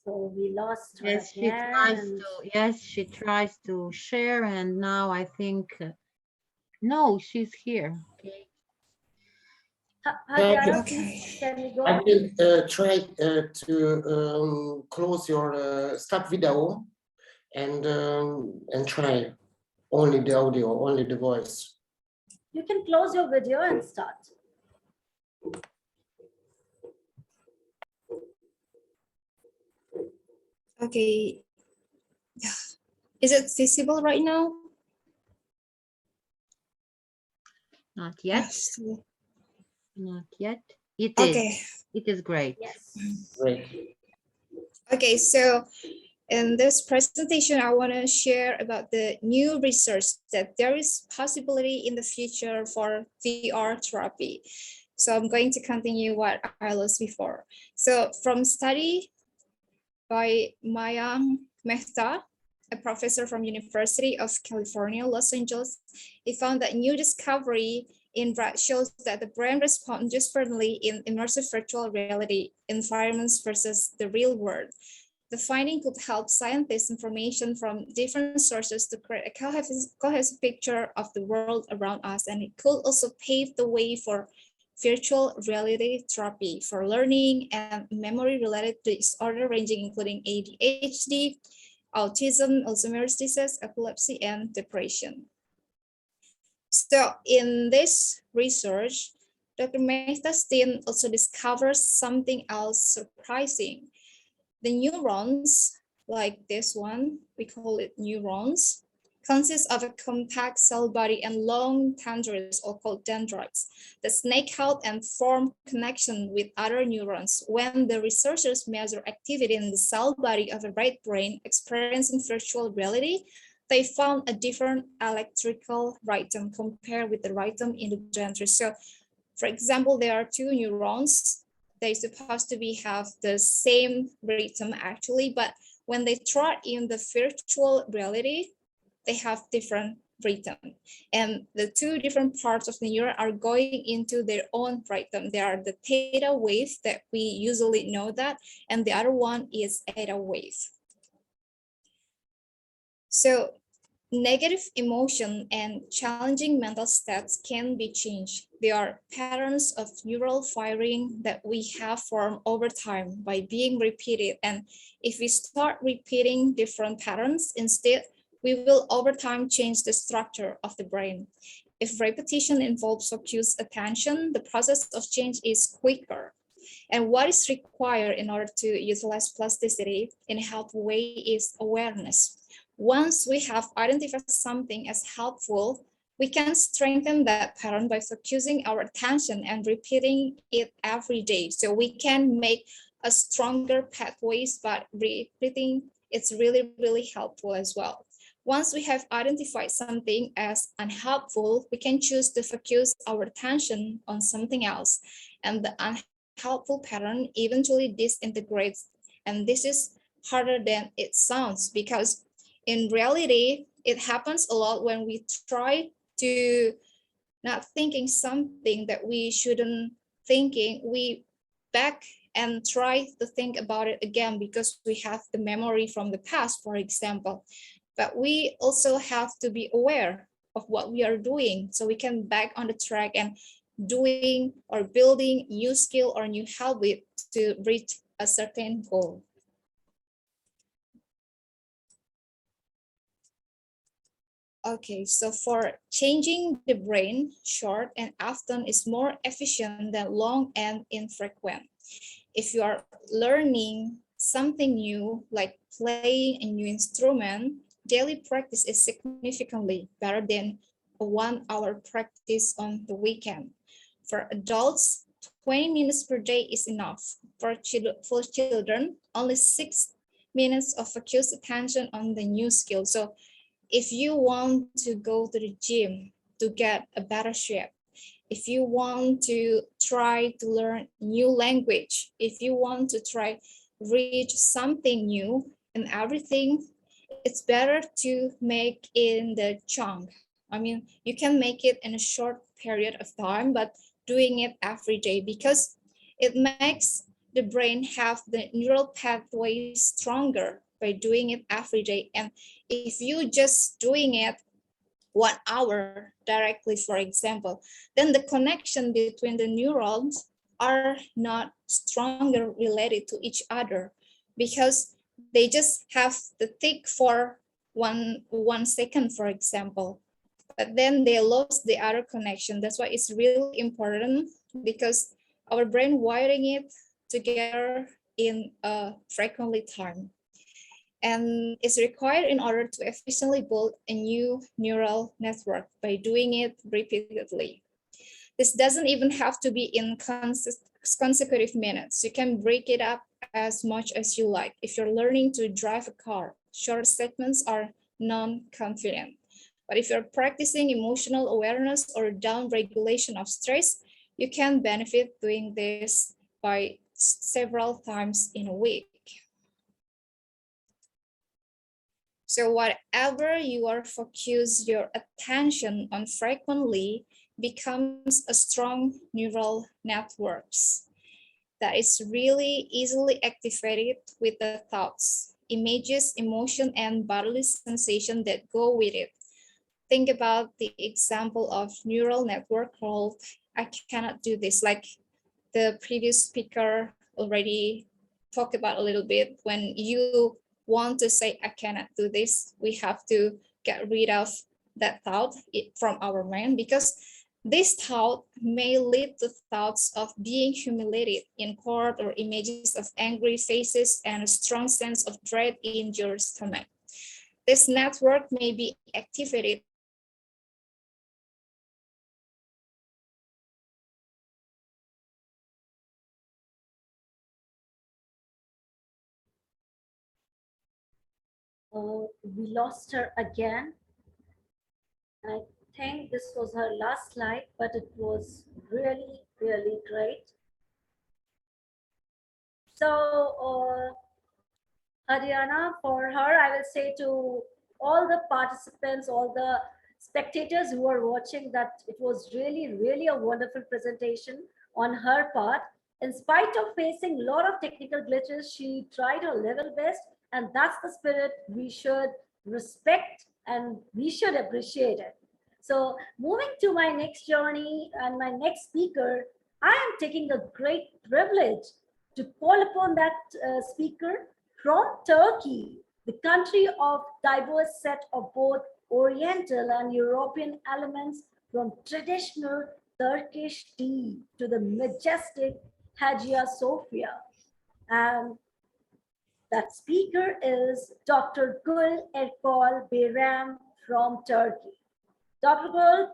Speaker 2: so we lost her
Speaker 1: Yes, she tries
Speaker 2: again.
Speaker 1: to. Yes, she tries to share, and now I think no, she's here. Okay.
Speaker 2: Haryana,
Speaker 4: Okay.
Speaker 2: please, can we
Speaker 5: I
Speaker 2: go?
Speaker 5: will try to close your start video and try only the audio, only the voice.
Speaker 2: You can close your video and start.
Speaker 4: Okay. Is it visible right now?
Speaker 1: Not yet.
Speaker 4: Yes.
Speaker 1: Not yet. It is.
Speaker 4: Okay.
Speaker 1: It is great.
Speaker 2: Yes.
Speaker 5: Great.
Speaker 4: Okay, so in this presentation, I want to share about the new research that there is possibility in the future for VR therapy. So I'm going to continue what I lost before. So from study by Mayank Mehta, a professor from University of California, Los Angeles, he found that new discovery in rat shows that the brain responds differently in immersive virtual reality environments versus the real world. The finding could help scientists information from different sources to create a cohesive picture of the world around us, and it could also pave the way for virtual reality therapy for learning and memory-related disorder ranging including ADHD, autism, Alzheimer's disease, epilepsy, and depression. So in this research, Dr. Mehta's team also discovers something else surprising. The neurons, like this one, we call it neurons, consist of a compact cell body and long tendrils, or called dendrites, that snake out and form connection with other neurons. When the researchers measure activity in the cell body of a right brain experiencing virtual reality, they found a different electrical rhythm compared with the rhythm in the dendrites. So, for example, there are two neurons. They're supposed to be have the same rhythm actually, but when they try in the virtual reality, they have different rhythm. And the two different parts of the neuron are going into their own rhythm. They are the theta wave that we usually know that, and the other one is eta wave. So negative emotion and challenging mental states can be changed. They are patterns of neural firing that we have formed over time by being repeated. And if we start repeating different patterns instead, we will over time change the structure of the brain. If repetition involves focused attention, the process of change is quicker. And what is required in order to utilize plasticity in a helpful way is awareness. Once we have identified something as helpful, we can strengthen that pattern by focusing our attention and repeating it every day. So we can make a stronger pathways, but repeating it's really, really helpful as well. Once we have identified something as unhelpful, we can choose to focus our attention on something else. And the unhelpful pattern eventually disintegrates. And this is harder than it sounds, because in reality, it happens a lot when we try to not thinking something that we shouldn't thinking, we back and try to think about it again because we have the memory from the past, for example. But we also have to be aware of what we are doing so we can back on the track and doing or building new skill or new habit to reach a certain goal. Okay, so for changing the brain, short and often is more efficient than long and infrequent. If you are learning something new, like playing a new instrument, daily practice is significantly better than a 1 hour practice on the weekend. For adults, 20 minutes per day is enough. For children, only 6 minutes of focused attention on the new skill. So if you want to go to the gym to get a better shape, if you want to try to learn new language, if you want to try reach something new and everything, it's better to make in the chunk. I mean, you can make it in a short period of time, but doing it every day because it makes the brain have the neural pathways stronger by doing it every day. And if you just doing it 1 hour directly, for example, then the connection between the neurons are not stronger related to each other because they just have the tick for one second, for example, but then they lost the other connection. That's why it's really important because our brain wiring it together in a frequently time. And it's required in order to efficiently build a new neural network by doing it repeatedly. This doesn't even have to be in consecutive minutes. You can break it up as much as you like. If you're learning to drive a car, short segments are non-confident. But if you're practicing emotional awareness or down regulation of stress, you can benefit doing this by several times in a week. So whatever you are focused your attention on frequently becomes a strong neural networks that is really easily activated with the thoughts, images, emotion, and bodily sensation that go with it. Think about the example of neural network called I cannot do this, like the previous speaker already talked about a little bit. When you want to say I cannot do this, we have to get rid of that thought from our mind, because this thought may lead to thoughts of being humiliated in court or images of angry faces and a strong sense of dread in your stomach. This network may be activated
Speaker 2: We lost her again. I think this was her last slide, but it was really, really great. So, Haryana, for her, I will say to all the participants, all the spectators who are watching, that it was really, really a wonderful presentation on her part. In spite of facing a lot of technical glitches, she tried her level best, and that's the spirit we should respect and we should appreciate it. So, moving to my next journey and my next speaker, I am taking a great privilege to call upon that speaker from Turkey, the country of diverse set of both Oriental and European elements, from traditional Turkish tea to the majestic Hagia Sophia. And that speaker is Dr. Gul Erkol Bayram from Turkey. Dr. Gul,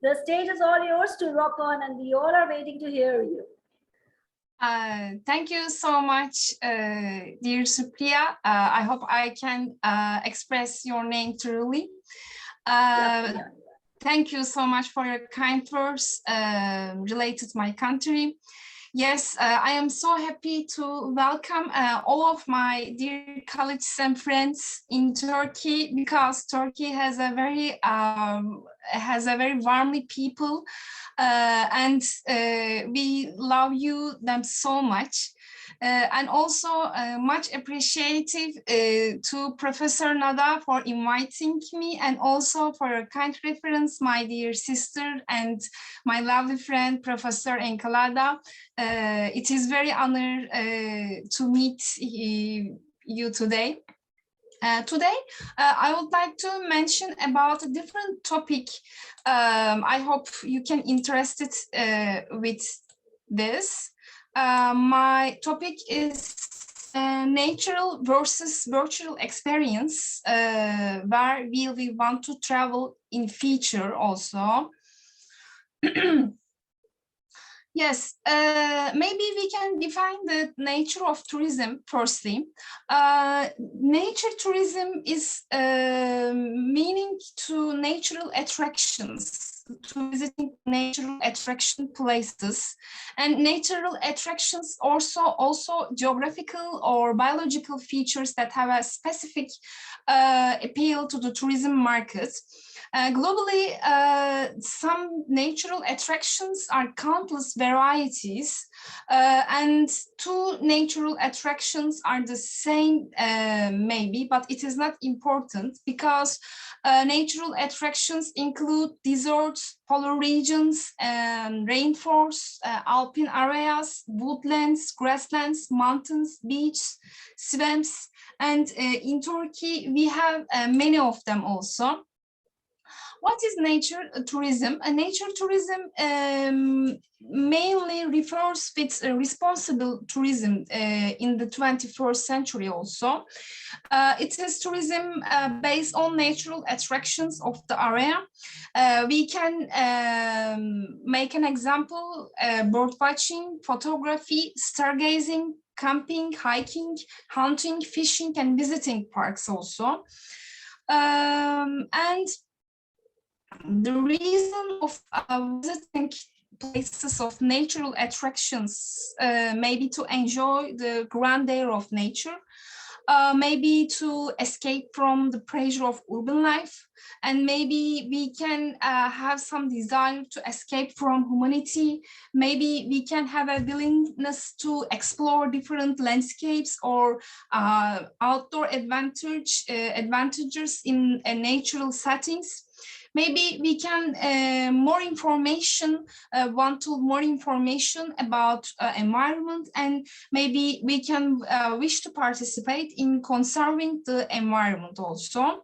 Speaker 2: the stage is all yours to rock on, and we all are waiting to hear you.
Speaker 7: Thank you so much, dear Supriya. I hope I can express your name truly. Thank you so much for your kind words related to my country. Yes, I am so happy to welcome all of my dear colleagues and friends in Turkey, because Turkey has a very warmly people, and we love them so much. And also much appreciative to Professor Nada for inviting me, and also for a kind reference, my dear sister and my lovely friend, Professor Enkalada. It is very honor to meet you today. Today, I would like to mention about a different topic. I hope you can interested with this. My topic is natural versus virtual experience, where we want to travel in future also. Yes, maybe we can define the nature of tourism firstly. Nature tourism is meaning to natural attractions, to visiting natural attraction places, and natural attractions also geographical or biological features that have a specific appeal to the tourism market. Globally, some natural attractions are countless varieties, and two natural attractions are the same, maybe, but it is not important, because natural attractions include deserts, polar regions, rainforests, alpine areas, woodlands, grasslands, mountains, beaches, swamps, and in Turkey we have many of them also. what is nature tourism? Nature tourism mainly refers with responsible tourism in the 21st century also. It is tourism based on natural attractions of the area. We can make an example, bird watching, photography, stargazing, camping, hiking, hunting, fishing, and visiting parks also. And the reason of visiting places of natural attractions, maybe to enjoy the grandeur of nature, maybe to escape from the pressure of urban life, and maybe we can have some desire to escape from humanity. Maybe we can have a willingness to explore different landscapes or outdoor advantages in natural settings. Maybe we can want to more information about environment, and maybe we can wish to participate in conserving the environment also.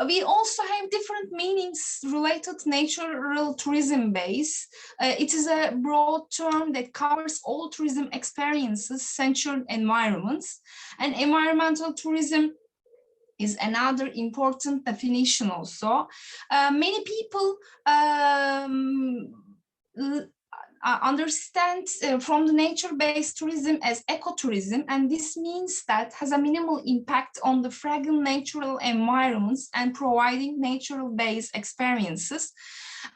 Speaker 7: We also have different meanings related to natural tourism base. It is a broad term that covers all tourism experiences centered environments, and environmental tourism is another important definition also. Many people understand from the nature-based tourism as ecotourism, and this means that has a minimal impact on the fragile natural environments and providing natural-based experiences.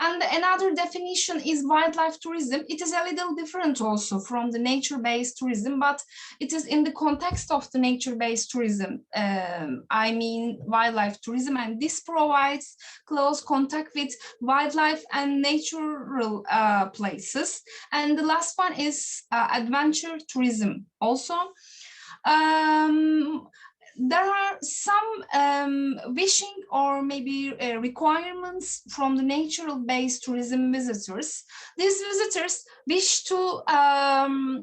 Speaker 7: And another definition is wildlife tourism. It is a little different also from the nature-based tourism, but it is in the context of the nature-based tourism. I mean wildlife tourism, and this provides close contact with wildlife and natural places. And the last one is adventure tourism also. There are some wishing or maybe requirements from the natural-based tourism visitors. These visitors wish to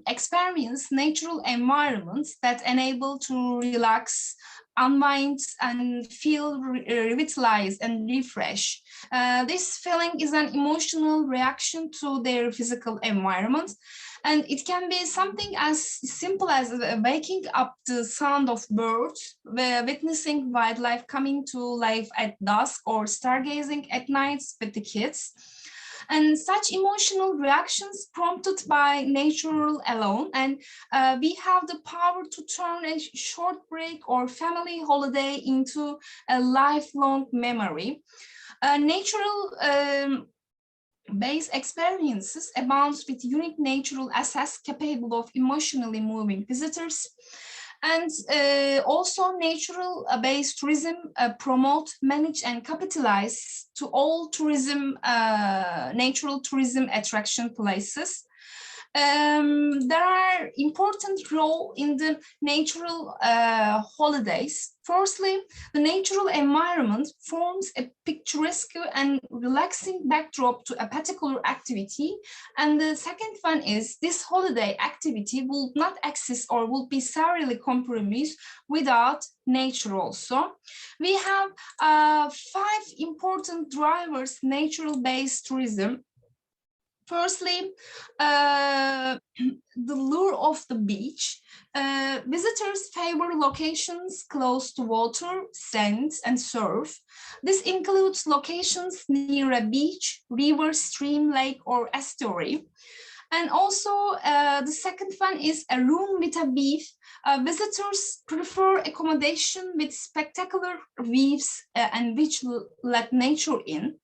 Speaker 7: experience natural environments that enable to relax, unwind, and feel revitalized and refresh. This feeling is an emotional reaction to their physical environment. And it can be something as simple as waking up to the sound of birds, witnessing wildlife coming to life at dusk, or stargazing at nights with the kids. And such emotional reactions prompted by nature alone. And we have the power to turn a short break or family holiday into a lifelong memory. Natural base experiences abounds with unique natural assets capable of emotionally moving visitors. And also natural-based tourism promote, manage, and capitalize to all tourism, natural tourism attraction places. There are important role in the natural holidays. Firstly, the natural environment forms a picturesque and relaxing backdrop to a particular activity. And the second one is this holiday activity will not exist or will be severely compromised without nature also. We have 5 important drivers natural-based tourism. Firstly, the lure of the beach. Visitors favor locations close to water, sand, and surf. This includes locations near a beach, river, stream, lake, or estuary. And also, the second one is a room with a view. Visitors prefer accommodation with spectacular views and which let nature in.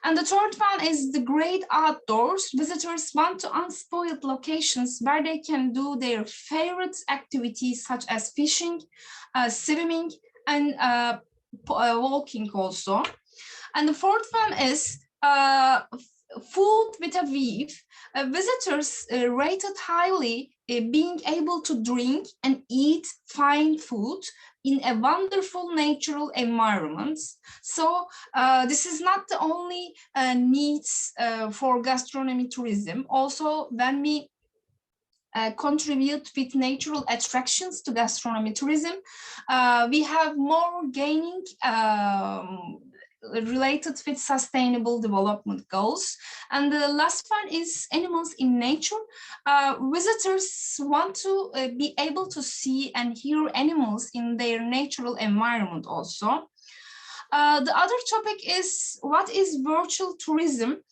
Speaker 7: And the third one is the great outdoors. Visitors want to unspoiled locations where they can do their favorite activities such as fishing, swimming, and walking also. And the fourth one is food with a view. Visitors rated highly being able to drink and eat fine food in a wonderful natural environment. So this is not the only needs for gastronomy tourism. Also, when we contribute with natural attractions to gastronomy tourism, we have more gaining related with sustainable development goals. And the last one is animals in nature. Visitors want to be able to see and hear animals in their natural environment also. The other topic is what is virtual tourism?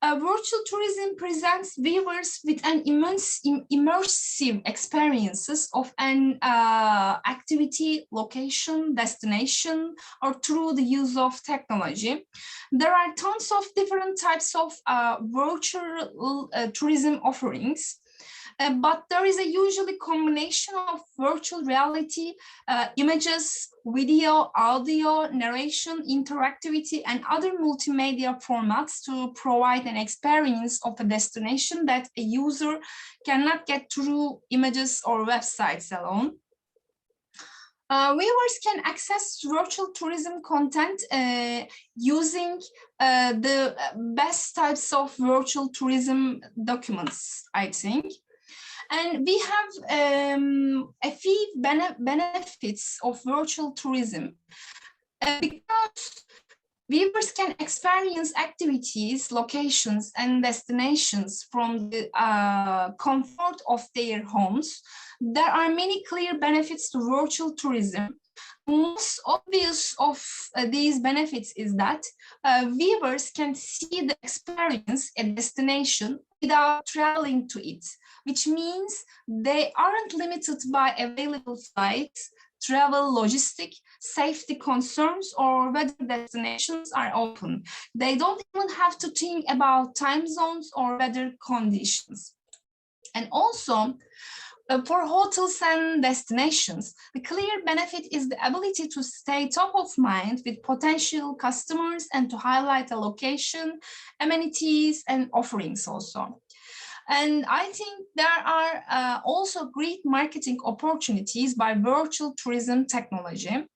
Speaker 7: Virtual tourism presents viewers with an immersive experiences of an activity, location, destination, or through the use of technology. There are tons of different types of virtual tourism offerings. But there is a usually combination of virtual reality, images, video, audio, narration, interactivity, and other multimedia formats to provide an experience of a destination that a user cannot get through images or websites alone. Viewers can access virtual tourism content using the best types of virtual tourism documents, I think. And we have a few benefits of virtual tourism because viewers can experience activities, locations, and destinations from the comfort of their homes. There are many clear benefits to virtual tourism. Most obvious of these benefits is that viewers can see the experience a destination without traveling to it, which means they aren't limited by available flights, travel logistic, safety concerns, or whether destinations are open. They don't even have to think about time zones or weather conditions. And also, for hotels and destinations, the clear benefit is the ability to stay top of mind with potential customers and to highlight a location, amenities, and offerings also. And I think there are also great marketing opportunities by virtual tourism technology.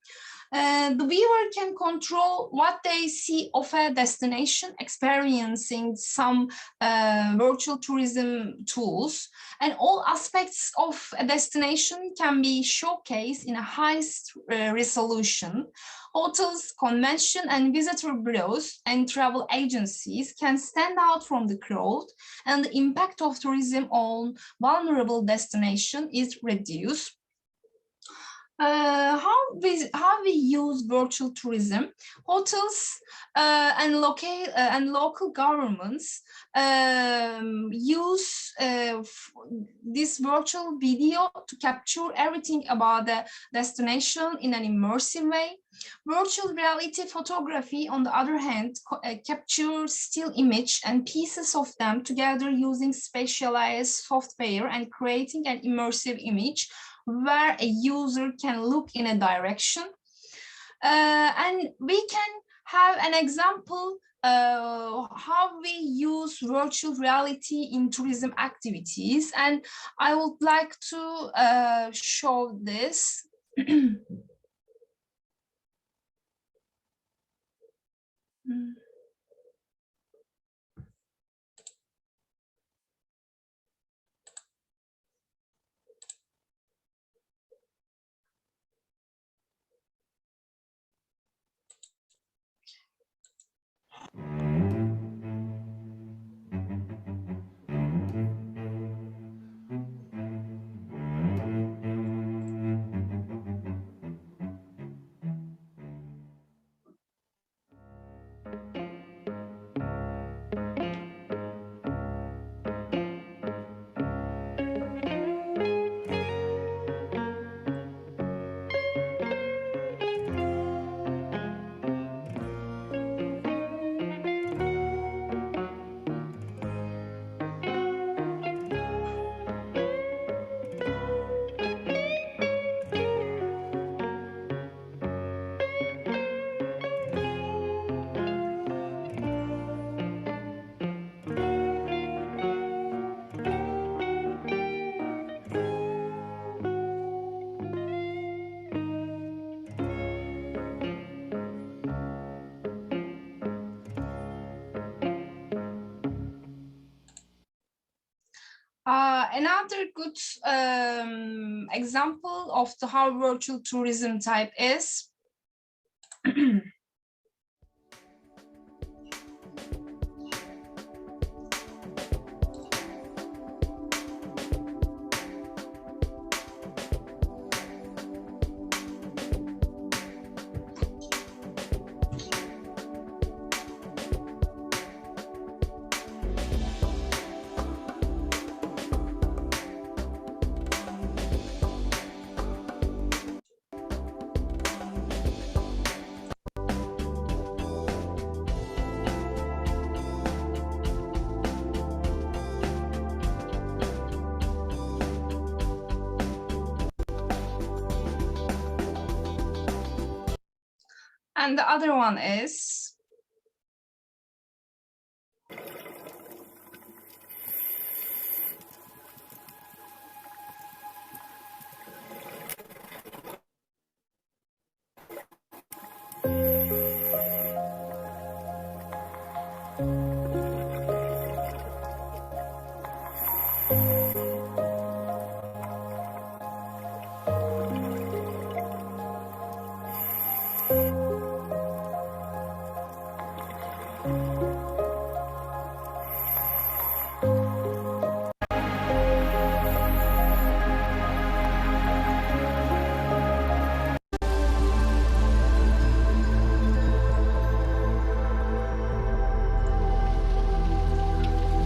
Speaker 7: The viewer can control what they see of a destination, experiencing some virtual tourism tools, and all aspects of a destination can be showcased in a high resolution. Hotels, convention and visitor bureaus and travel agencies can stand out from the crowd, and the impact of tourism on vulnerable destination is reduced. How we use virtual tourism? Hotels and local governments use this virtual video to capture everything about the destination in an immersive way. Virtual reality photography, on the other hand, captures still image and pieces of them together using specialized software and creating an immersive image where a user can look in a direction. And we can have an example how we use virtual reality in tourism activities. And I would like to show this. Another good example of the how virtual tourism type is And the other one is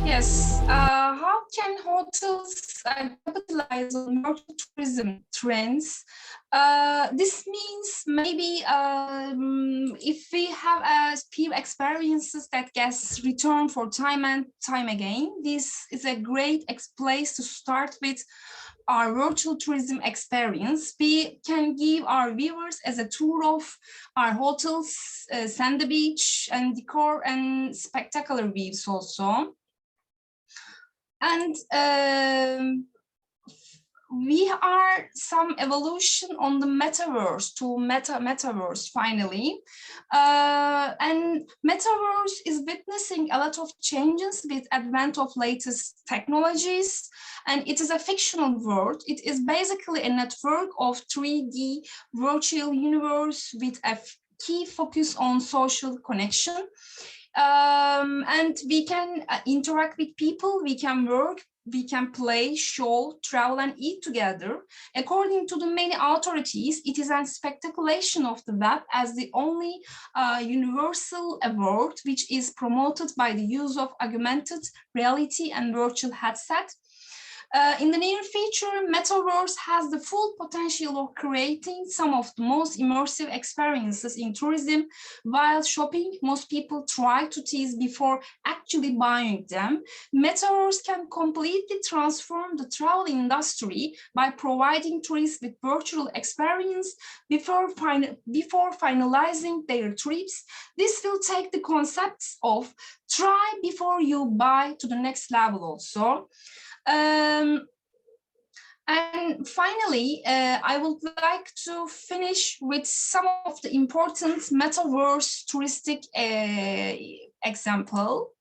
Speaker 7: yes. How can hotels capitalize on virtual tourism trends? This means maybe if we have few experiences that guests return for time and time again, this is a great place to start with our virtual tourism experience. We can give our viewers as a tour of our hotels, sandy beach and decor and spectacular views also. And we are some evolution on the metaverse to metaverse finally. And metaverse is witnessing a lot of changes with advent of latest technologies. And it is a fictional world. It is basically a network of 3D virtual universe with a key focus on social connection. And we can interact with people, we can work, we can play, show, travel, and eat together. According to the many authorities, it is a speculation of the web as the only universal world which is promoted by the use of augmented reality and virtual headset. In the near future, Metaverse has the full potential of creating some of the most immersive experiences in tourism. While shopping, most people try to tease before actually buying them. Metaverse can completely transform the travel industry by providing tourists with virtual experience before finalizing their trips. This will take the concepts of try before you buy to the next level also. And finally, I would like to finish with some of the important metaverse touristic example.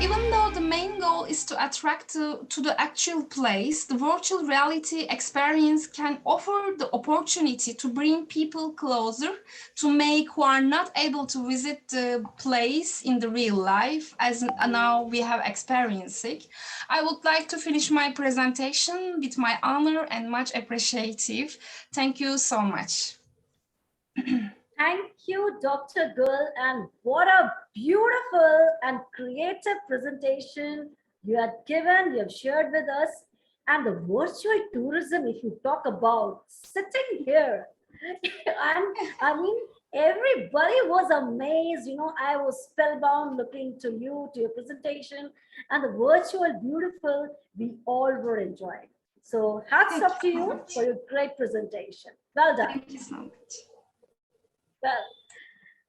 Speaker 7: Even though the main goal is to attract to the actual place, the virtual reality experience can offer the opportunity to bring people closer, to make who are not able to visit the place in the real life, as now we have experienced it. I would like to finish my presentation with my honor and much appreciative. Thank you so much.
Speaker 2: Thank you, Dr. Gul, and what a beautiful and creative presentation you have given, you have shared with us. And the virtual tourism, if you talk about sitting here, and I mean, everybody was amazed. You know, I was spellbound looking to you, to your presentation, and the virtual beautiful, we all were enjoying. So hats off to you for your great presentation. Well done.
Speaker 7: Thank you so much.
Speaker 2: Well,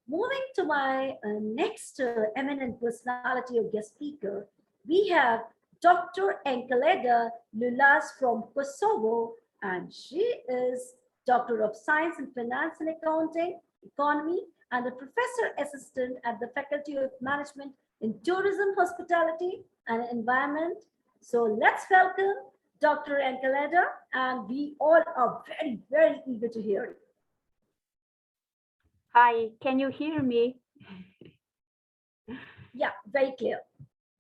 Speaker 2: moving to my next eminent personality or guest speaker, we have Dr. Enkeleda Lulas from Kosovo, and she is Doctor of Science in Finance and Accounting, Economy, and a professor assistant at the Faculty of Management in Tourism, Hospitality, and Environment. So let's welcome Dr. Enkeleda, and we all are very, very eager to hear you.
Speaker 8: Hi, can you hear me?
Speaker 2: Yeah, very clear.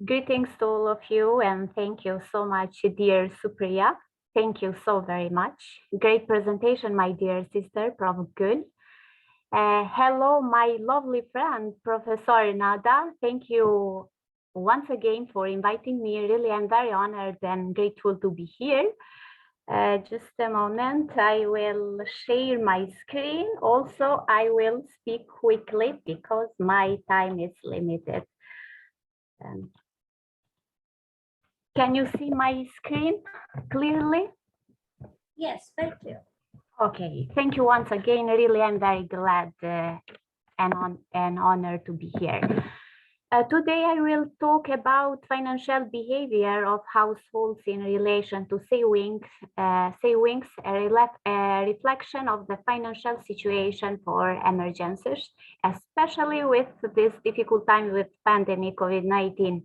Speaker 8: Greetings to all of you, and thank you so much, dear Supriya. Thank you so very much. Great presentation, my dear sister, Prof. Gul. Hello, my lovely friend, Professor Nada. Thank you once again for inviting me. Really, I'm very honored and grateful to be here. Just a moment, I will share my screen. Also, I will speak quickly because my time is limited. Can you see my screen clearly?
Speaker 2: Yes, very clear.
Speaker 8: Okay, thank you once again. Really, I'm very glad and honored to be here. Today, I will talk about financial behavior of households in relation to savings, a reflection of the financial situation for emergencies, especially with this difficult time with pandemic COVID-19.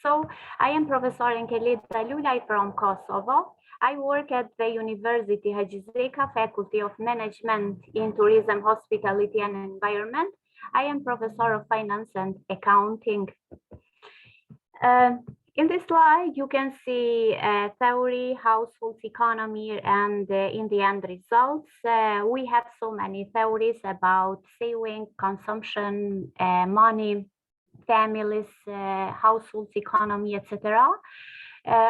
Speaker 8: So I am Professor Enkeleda Lulay from Kosovo. I work at the University Haji Zeka Faculty of Management in Tourism, Hospitality and Environment. I am Professor of Finance and Accounting. In this slide, you can see theory, households, economy, and in the end results. We have so many theories about saving, consumption, money, families, households, economy, etc.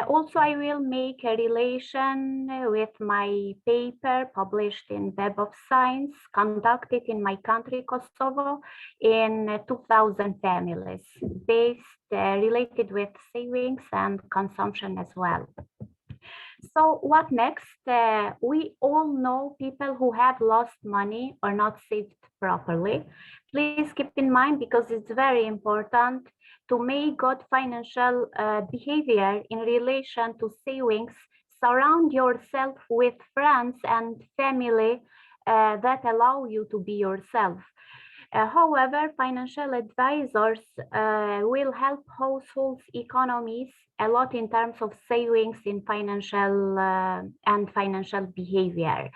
Speaker 8: Also, I will make a relation with my paper published in Web of Science, conducted in my country, Kosovo, in 2,000 families, based related with savings and consumption as well. So what next? We all know people who have lost money or not saved properly. Please keep in mind, because it's very important to make good financial behavior in relation to savings. Surround yourself with friends and family that allow you to be yourself. However, financial advisors will help households' economies a lot in terms of savings in financial and financial behavior.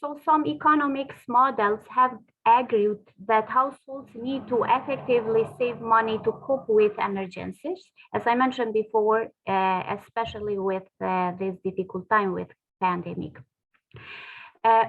Speaker 8: So some economics models have agreed that households need to effectively save money to cope with emergencies, as I mentioned before, especially with this difficult time with pandemic.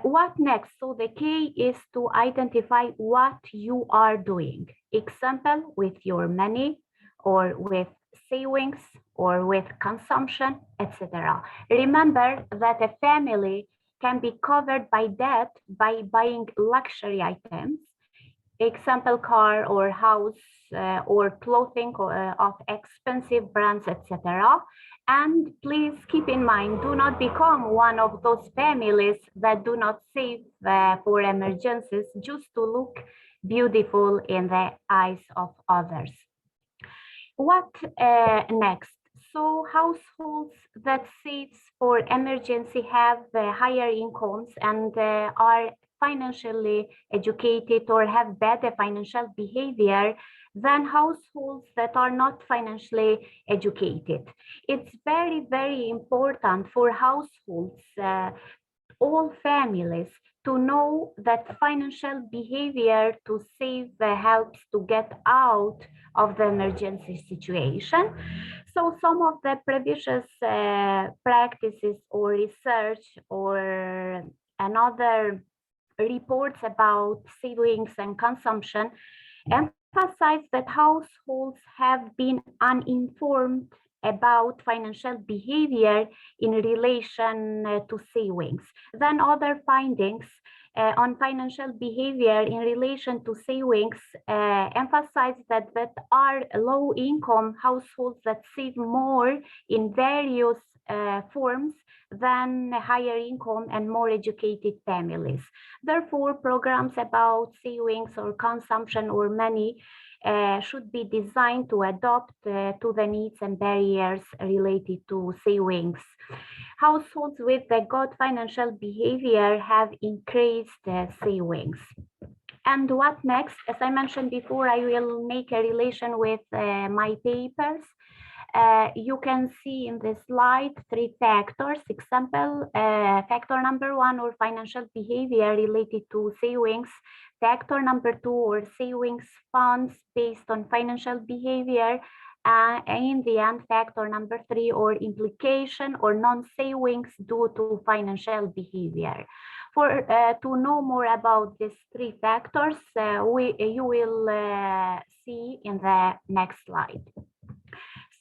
Speaker 8: What next? So the key is to identify what you are doing. Example, with your money or with savings or with consumption, etc. Remember that a family can be covered by debt by buying luxury items, example, car or house or clothing of expensive brands, etc. And please keep in mind, do not become one of those families that do not save for emergencies just to look beautiful in the eyes of others. What next? So households that save for emergency have higher incomes and are financially educated or have better financial behavior than households that are not financially educated. It's very, very important for households, all families, to know that financial behavior to save helps to get out of the emergency situation. So some of the previous practices or research or another reports about savings and consumption emphasize that households have been uninformed about financial behavior in relation to savings. Then other findings on financial behavior in relation to savings emphasize that are low-income households that save more in various forms than higher income and more educated families. Therefore, programs about savings or consumption or money should be designed to adapt to the needs and barriers related to savings. Households with a good financial behavior have increased savings. And what next? As I mentioned before, I will make a relation with my papers. You can see in this slide 3 factors. Example, factor number 1, or financial behavior related to savings. Factor number 2, or savings funds based on financial behavior. And in the end, factor number 3, or implication or non-savings due to financial behavior. For to know more about these 3 factors, you will see in the next slide.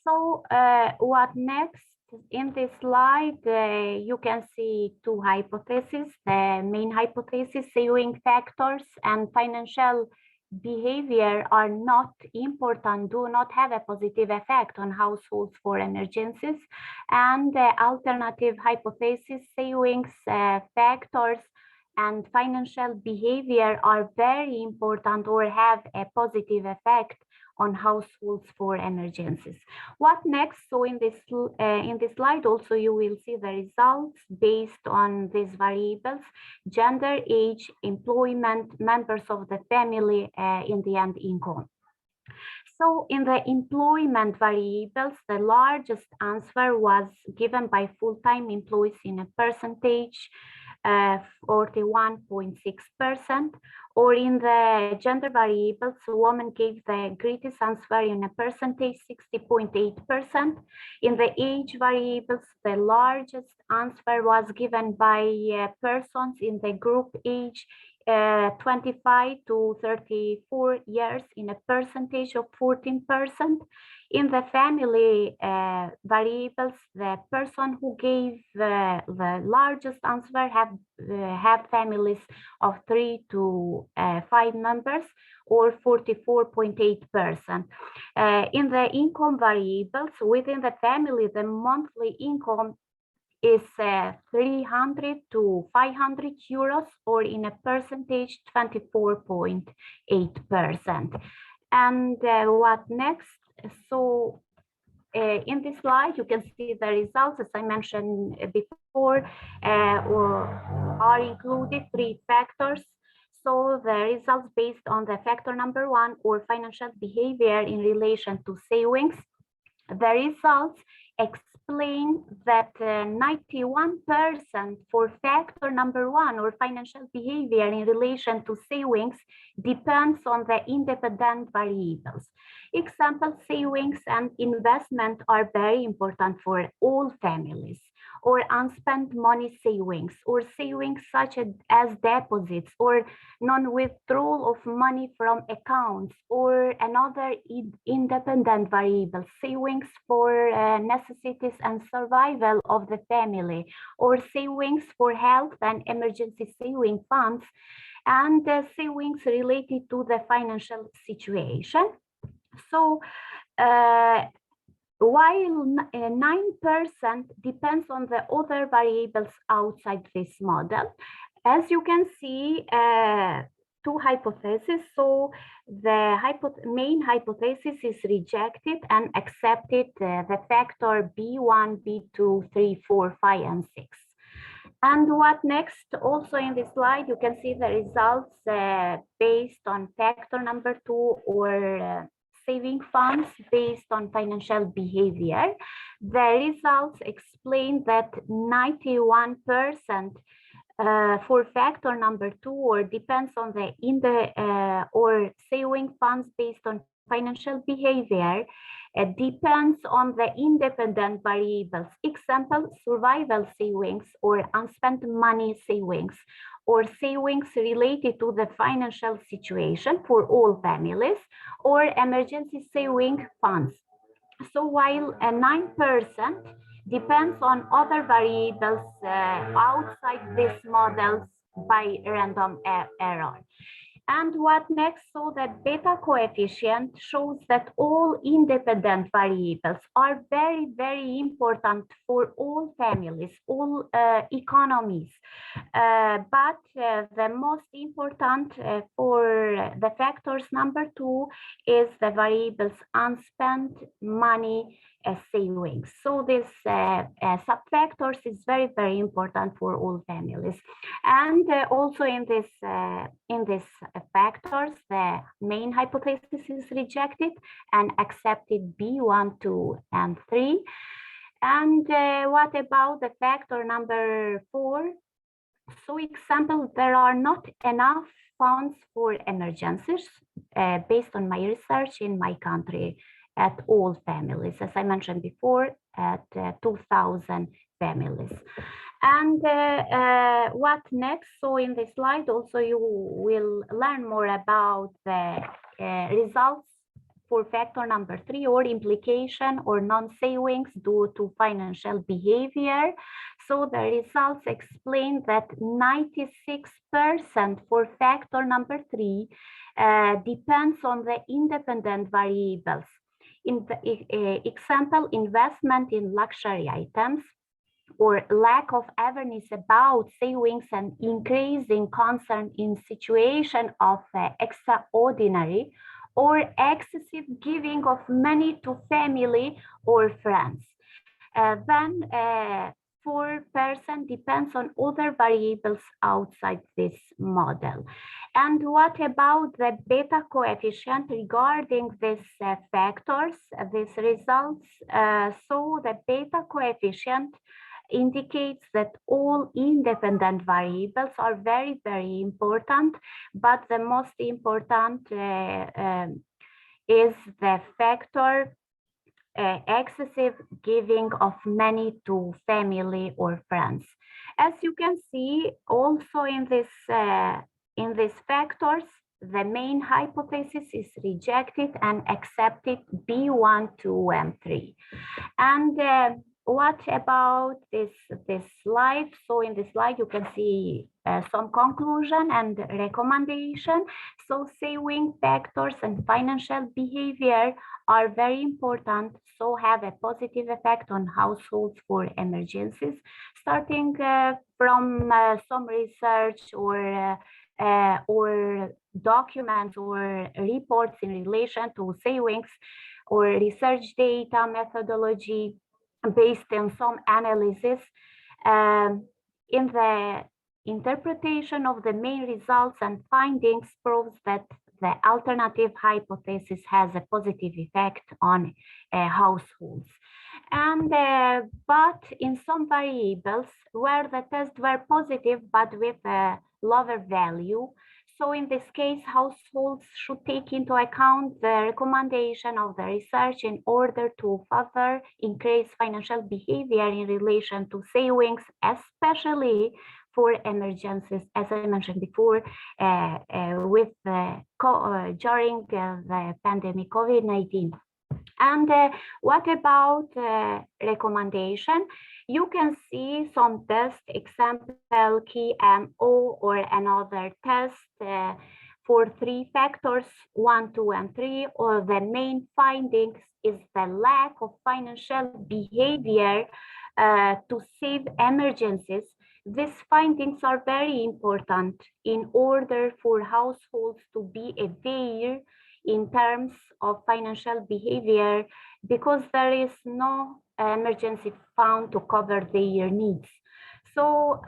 Speaker 8: So what next? In this slide, you can see 2 hypotheses. The main hypothesis, saving factors and financial behavior are not important, do not have a positive effect on households for emergencies. And the alternative hypothesis, savings factors and financial behavior are very important or have a positive effect on households for emergencies. What next? So in this slide also you will see the results based on these variables: gender, age, employment, members of the family, in the end income. So in the employment variables, the largest answer was given by full-time employees in a percentage, 41.6%, or in the gender variables, women gave the greatest answer in a percentage, 60.8%. In the age variables, the largest answer was given by persons in the group age 25 to 34 years in a percentage of 14%. In the family variables, the person who gave the largest answer have families of 3 to 5 members, or 44.8%. In the income variables within the family, the monthly income is 300 to 500 euros, or in a percentage 24.8%. And what next? So in this slide, you can see the results, as I mentioned before, are included 3 factors. So the results based on the factor number 1, or financial behavior in relation to savings. The results explain that 91% for factor number 1, or financial behavior in relation to savings, depends on the independent variables. Example, savings and investment are very important for all families, or unspent money savings, or savings such as deposits, or non-withdrawal of money from accounts, or another independent variable, savings for necessities and survival of the family, or savings for health and emergency saving funds, and savings related to the financial situation. So while 9% depends on the other variables outside this model. As you can see, 2 hypotheses. So the main hypothesis is rejected and accepted the factor B1, B2, 3, 4, 5, and 6. And what next? Also in this slide, you can see the results based on factor number 2, or saving funds based on financial behavior. The results explain that 91% for factor number 2, or depends on the or saving funds based on financial behavior, depends on the independent variables. Example, survival savings, or unspent money savings, or savings related to the financial situation for all families, or emergency saving funds. So while 9% depends on other variables outside these models by random error. And what next? So that beta coefficient shows that all independent variables are very, very important for all families, all economies. But the most important for the factors number 2 is the variables unspent money savings. So this sub-factors is very, very important for all families. And also in this factors, the main hypothesis is rejected and accepted B1, 2, and 3. And what about the factor number 4? So example, there are not enough funds for emergencies based on my research in my country at all families, as I mentioned before, at 2,000 families. And what next? So in this slide also you will learn more about the results for factor number 3, or implication or non-savings due to financial behavior. So the results explain that 96% for factor number 3 depends on the independent variables. In the example, investment in luxury items, or lack of awareness about savings and increasing concern in situation of extraordinary or excessive giving of money to family or friends. Then 4% depends on other variables outside this model. And what about the beta coefficient regarding these factors, these results? So the beta coefficient indicates that all independent variables are very, very important, but the most important is the factor excessive giving of money to family or friends. As you can see, also in these factors, the main hypothesis is rejected and accepted B1, 2, and 3. And what about this slide? So in this slide, you can see some conclusion and recommendation. So saving factors and financial behavior are very important, so have a positive effect on households for emergencies, starting from some research or documents or reports in relation to savings or research data methodology based on some analysis. In the interpretation of the main results and findings proves that the alternative hypothesis has a positive effect on households. And but in some variables where the tests were positive but with a lower value, so in this case, households should take into account the recommendation of the research in order to further increase financial behavior in relation to savings, especially for emergencies, as I mentioned before, during the pandemic COVID-19. And what about recommendation? You can see some test, example KMO or another test for 3 factors, 1, 2, and 3, or the main findings is the lack of financial behavior to save emergencies. These findings are very important in order for households to be aware in terms of financial behavior, because there is no emergency fund to cover their needs. So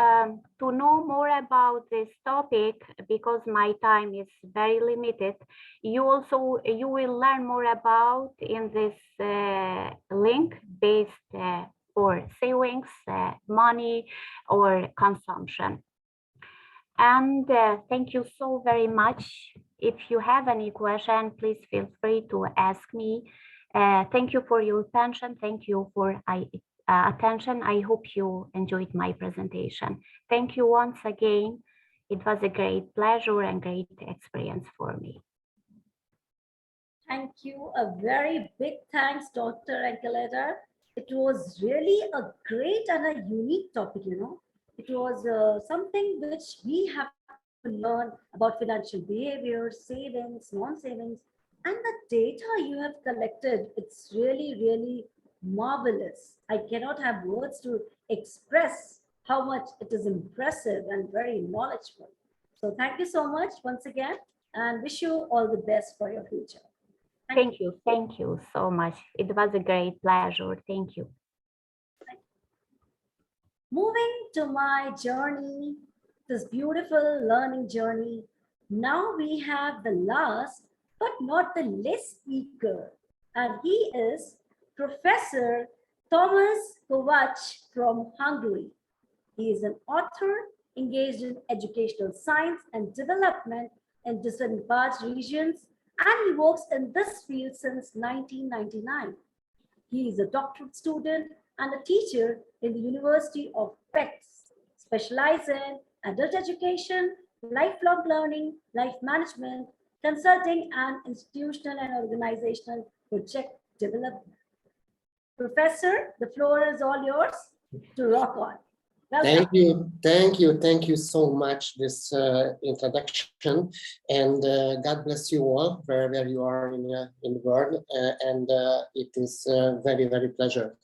Speaker 8: to know more about this topic, because my time is very limited, you will learn more about in this link based for savings, money, or consumption. And thank you so very much. If you have any question, please feel free to ask me. Thank you for your attention. Thank you for attention. I hope you enjoyed my presentation. Thank you once again. It was a great pleasure and great experience for me.
Speaker 2: Thank you. A very big thanks, Dr. Ankeleta. It was really a great and a unique topic, you know. It was something which we have to learn about financial behavior, savings, non-savings, and the data you have collected. It's really, really marvelous. I cannot have words to express how much it is impressive and very knowledgeable. So thank you so much once again, and wish you all the best for your future.
Speaker 8: Thank you. Thank you so much. It was a great pleasure. Thank you.
Speaker 2: Moving to my journey, this beautiful learning journey, now we have the last but not the least speaker, and he is Professor Thomas Kovac from Hungary. He is an author engaged in educational science and development in disadvantaged regions, and he works in this field since 1999. He is a doctorate student and a teacher in the University of Pets, specialized in adult education, lifelong learning, life management, consulting, and institutional and organizational project development. Professor, the floor is all yours to rock on. Welcome.
Speaker 5: Thank you so much this introduction, and God bless you all wherever you are in the world, and it is very, very pleasure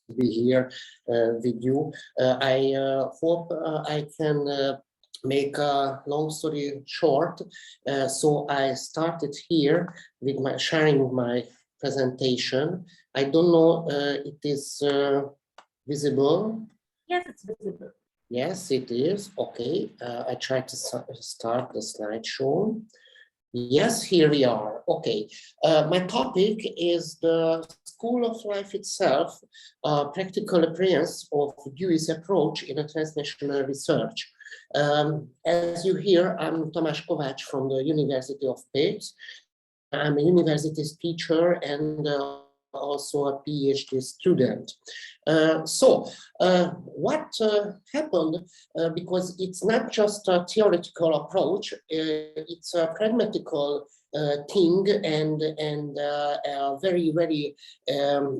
Speaker 5: to be here with you. I hope I can make a long story short. So I started here with my sharing my presentation. I don't know it is visible.
Speaker 2: Yes, it's visible.
Speaker 5: Yes, it is. Okay, I try to start the slideshow. Yes, here we are. Okay, my topic is the School of Life itself, practical appearance of Dewey's approach in a transnational research. As you hear, I'm Tamás Kovács from the University of Pécs. I'm a university's teacher and also a PhD student. What happened, because it's not just a theoretical approach, it's a pragmatical thing and a very, very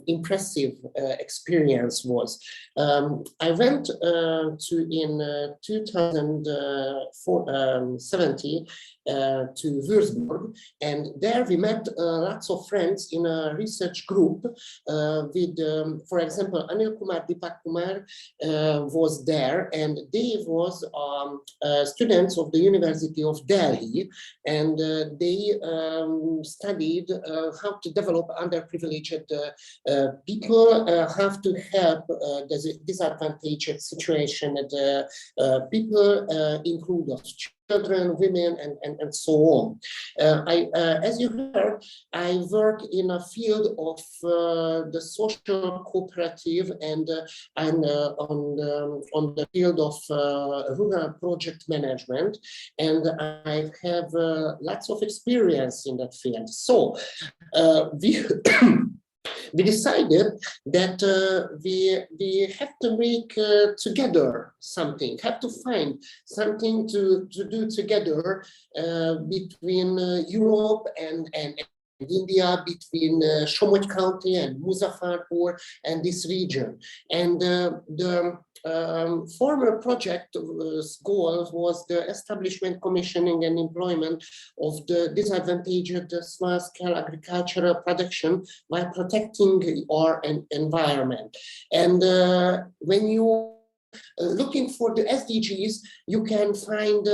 Speaker 5: impressive experience was. I went to in 2017 to Würzburg, and there we met lots of friends in a research group with, for example, Anil Kumar, Deepak Kumar was there, and they was students of the University of Delhi, and they studied how to develop underprivileged people, how to help the disadvantaged situation people, include of children, women, and so on. As you heard, I work in a field of the social cooperative and on the field of rural project management, and I have lots of experience in that field. So we we decided that we have to make together something, have to find something to do together between Europe and India, between Somogy County and Muzaffarpur and this region. And the former project goal was the establishment, commissioning, and employment of the disadvantaged small-scale agricultural production by protecting our environment. And when you looking for the SDGs, you can find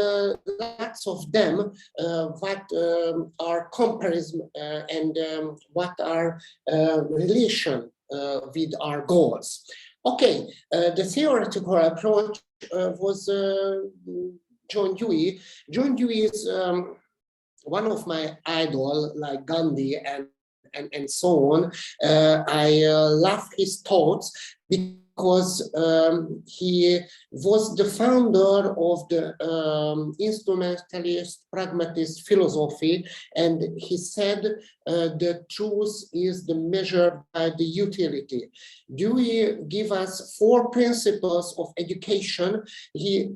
Speaker 5: lots of them, what are comparison and what are relation with our goals. Okay, the theoretical approach was John Dewey. John Dewey is one of my idol, like Gandhi and so on. I love his thoughts because he was the founder of the instrumentalist pragmatist philosophy, and he said the truth is the measure by the utility. Dewey give us 4 principles of education. Here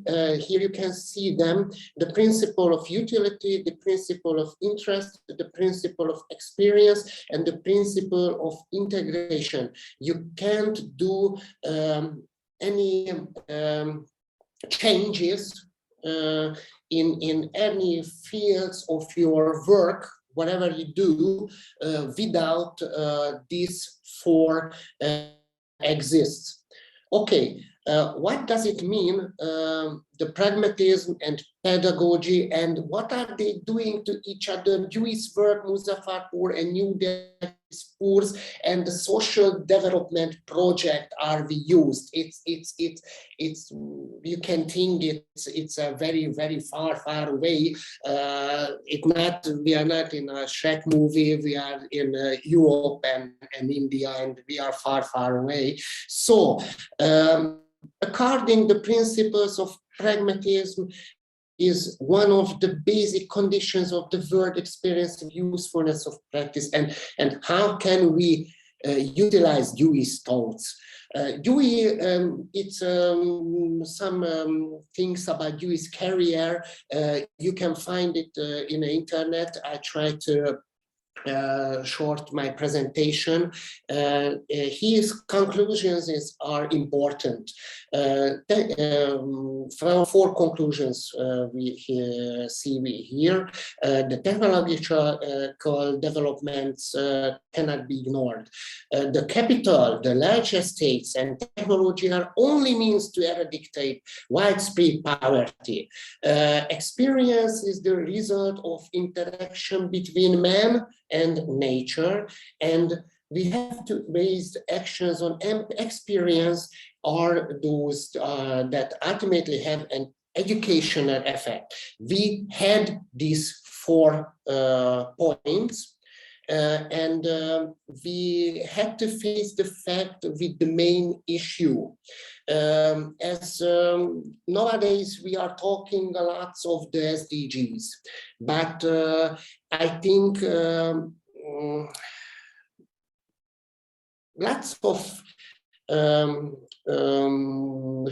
Speaker 5: you can see them: the principle of utility, the principle of interest, the principle of experience, and the principle of integration. You can't do any changes in any fields of your work, whatever you do, without these four exists. Okay, what does it mean, the pragmatism and pedagogy, and what are they doing to each other? Jewish work, Muzaffarpur and New Delhi schools, and the social development project are we used. It's you can think it's a very far away. We are not in a Shrek movie. We are in Europe and India, and we are far away. So according to the principles of pragmatism, is one of the basic conditions of the word experience of usefulness of practice, and how can we utilize Jewish thoughts. It's some things about Jewish career. You can find it in the internet. I try to short my presentation. His conclusions are important. Four conclusions we see here. The technological developments cannot be ignored. The capital, the large estates, and technology are only means to eradicate widespread poverty. Experience is the result of interaction between man and nature, and we have to base the actions on experience are those that ultimately have an educational effect. We had these 4 points, and we had to face the fact with the main issue. As nowadays we are talking a lot of the SDGs, but I think lots of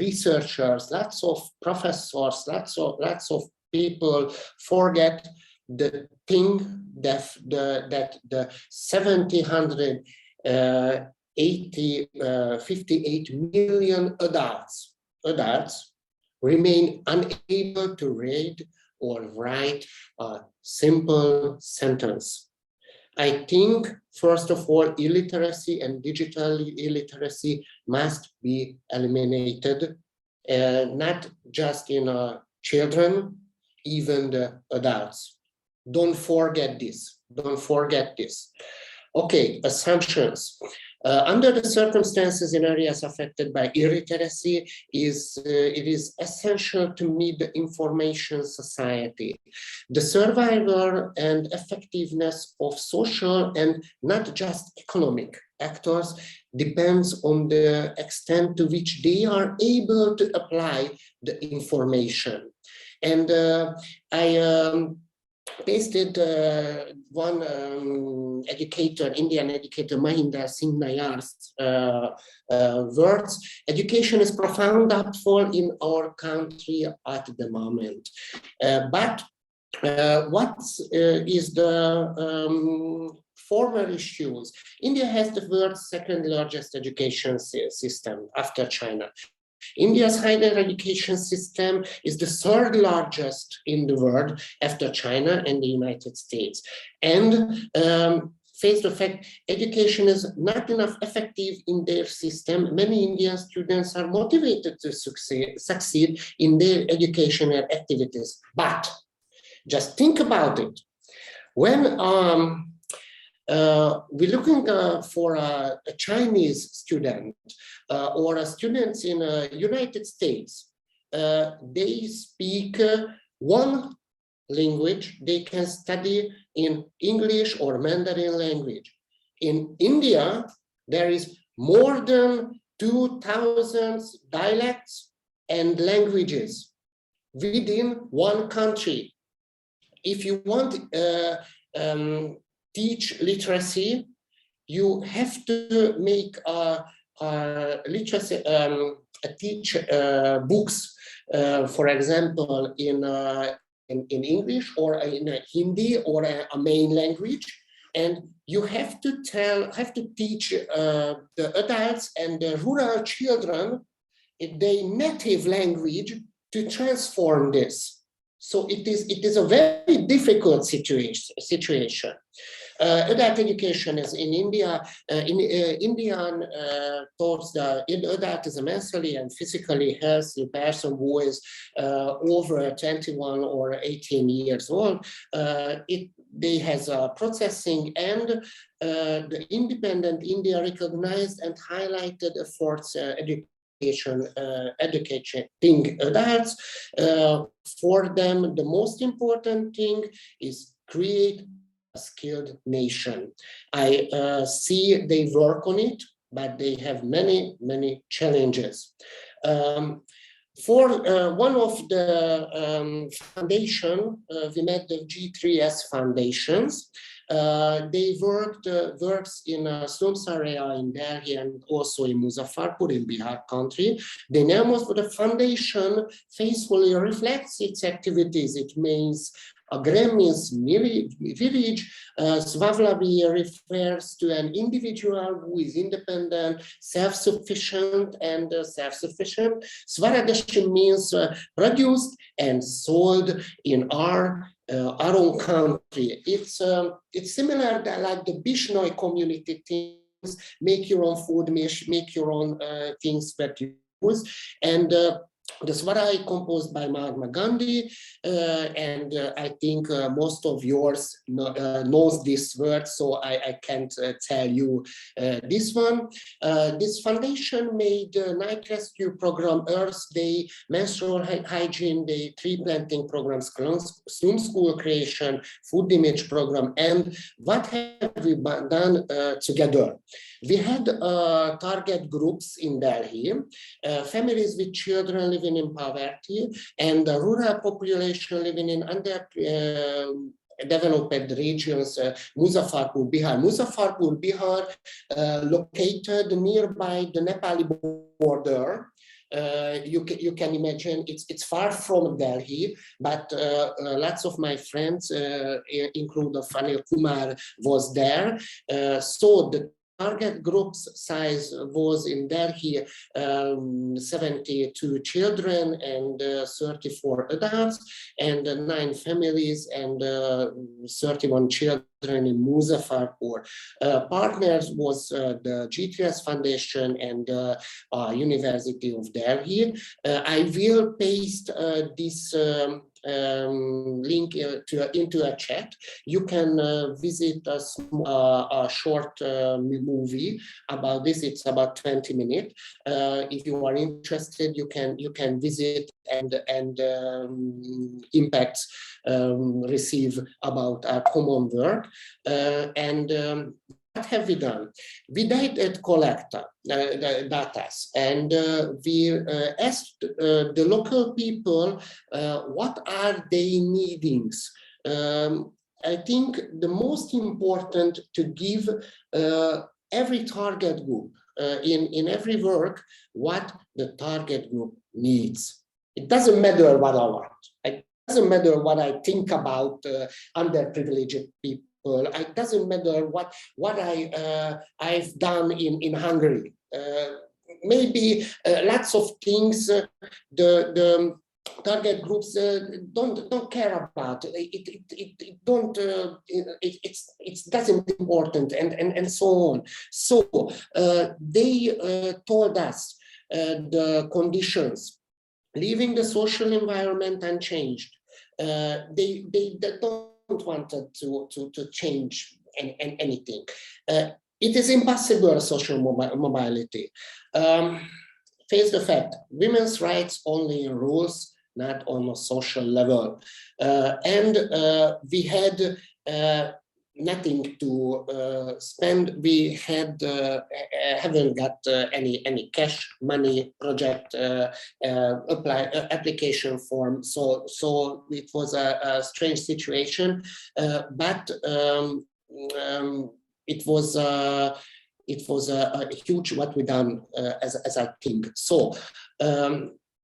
Speaker 5: researchers, lots of professors, lots of people forget the thing that the 58 million adults remain unable to read or write a simple sentence. I think, first of all, illiteracy and digital illiteracy must be eliminated, not just in children, even the adults. Don't forget this. Don't forget this. Okay, assumptions. Under the circumstances in areas affected by illiteracy, it is essential to meet the information society. The survival and effectiveness of social and not just economic actors depends on the extent to which they are able to apply the information. And I pasted one educator, Indian educator, Mahinder Singh Nayar's words. Education is profound upfall in our country at the moment. But what is the former issues? India has the world's second largest education system after China. India's higher education system is the 3rd largest in the world after China and the United States. And face the fact, education is not enough effective in their system. Many Indian students are motivated to succeed in their educational activities. But just think about it. When we're looking for a Chinese student or a student in the United States, they speak one language. They can study in English or Mandarin language. In India, there is more than 2,000 dialects and languages within one country. If you want teach literacy, you have to make literacy, teach books, for example, in English or in Hindi or a main language, and you have to teach the adults and the rural children in their native language to transform this. So it is a very difficult situation. Adult education is in India, Indian towards the adult is a mentally and physically healthy person who is over 21 or 18 years old. They has a processing, and the independent India recognized and highlighted efforts educating adults. For them, the most important thing is create a skilled nation. I see they work on it, but they have many, many challenges. For one of the foundation, we met the G3S foundations. They works in a slums area in Delhi and also in Muzaffarpur in Bihar country. The name of the foundation faithfully reflects its activities. It means Agrem means village. Svavlavi refers to an individual who is independent, self-sufficient, and self-sufficient. Svaradeshi means produced and sold in our own country. It's similar to like the Bishnoi community things, make your own food, make your own things that you use. And the Swarai composed by Mahatma Gandhi, and I think most of yours knows this word, so I can't tell you this one. This foundation made night rescue program, Earth Day, menstrual hygiene day, tree planting programs, slum school creation, food image program, and what have we done together? We had target groups in Delhi, families with children living in poverty, and the rural population living in underdeveloped regions, Muzaffarpur, Bihar. Muzaffarpur, Bihar, located nearby the Nepali border. You can imagine it's far from Delhi, but lots of my friends, including Fanil Kumar, was there. So the target group's size was in Delhi 72 children and 34 adults, and 9 families and 31 children in Muzaffarpur. Partners was the G3S Foundation and University of Delhi. I will paste this link into a chat. You can visit a short movie about this. It's about 20 minutes. If you are interested, you can visit and impacts receive about our common work. What have we done? We did collect data, and we asked the local people what are their needings. I think the most important to give every target group in every work what the target group needs. It doesn't matter what I want. It doesn't matter what I think about underprivileged people. It doesn't matter what I've done in Hungary. Maybe lots of things the target groups don't care about. It doesn't important and so on. So they told us the conditions, leaving the social environment unchanged. They don't wanted to change anything. It is impossible social mobility. Face the fact, women's rights only in rules, not on a social level. We had nothing to spend. We haven't got any cash money project application form. So it was a strange situation, but it was a huge what we done as a team. So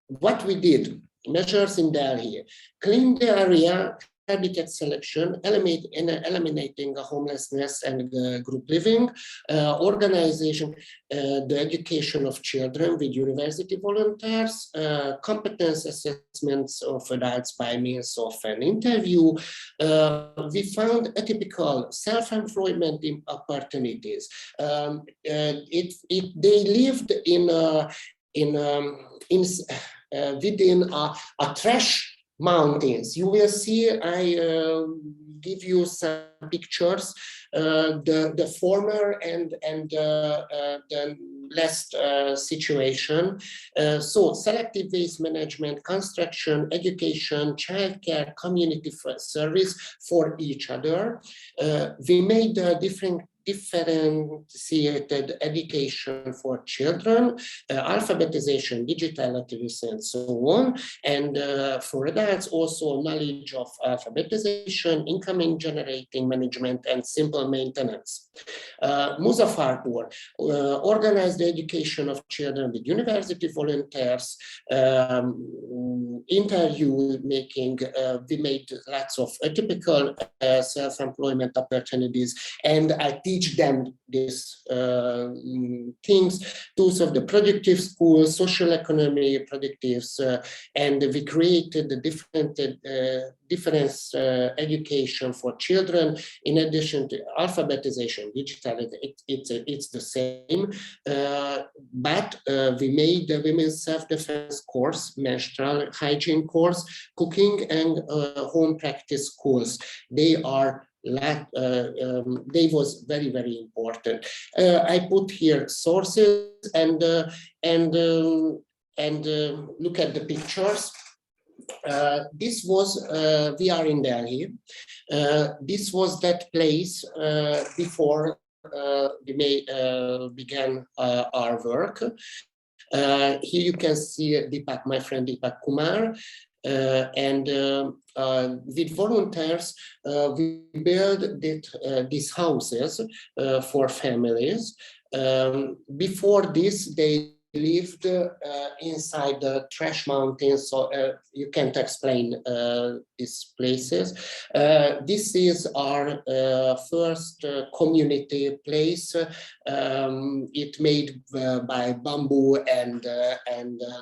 Speaker 5: what we did, measures in Delhi, clean the area, habitat selection, eliminating homelessness and group living, organization, the education of children with university volunteers, competence assessments of adults by means of an interview. We found atypical self-employment opportunities. They lived within a trash mountains. You will see, I give you some pictures, the former and the last situation. So selective waste management, construction, education, childcare, community service for each other. We made differentiated education for children, alphabetization, digital literacy, and so on. And for adults, also knowledge of alphabetization, income generating management, and simple maintenance. Muzaffarpur organized the education of children with university volunteers, interview making. We made lots of atypical self-employment opportunities, and I teach them these things, tools of the productive school, social economy productives, and we created the different education for children. In addition to alphabetization, digital, it's the same, but we made the women's self-defense course, menstrual hygiene course, cooking and home practice schools. They are they was very, very important. I put here sources and look at the pictures. This was, we are in Delhi. This was that place before we began our work. Here you can see Deepak, my friend Deepak Kumar, and with volunteers, we built these houses for families. Before this, they lived inside the trash mountains, so you can't explain these places. This is our first community place. It made by bamboo and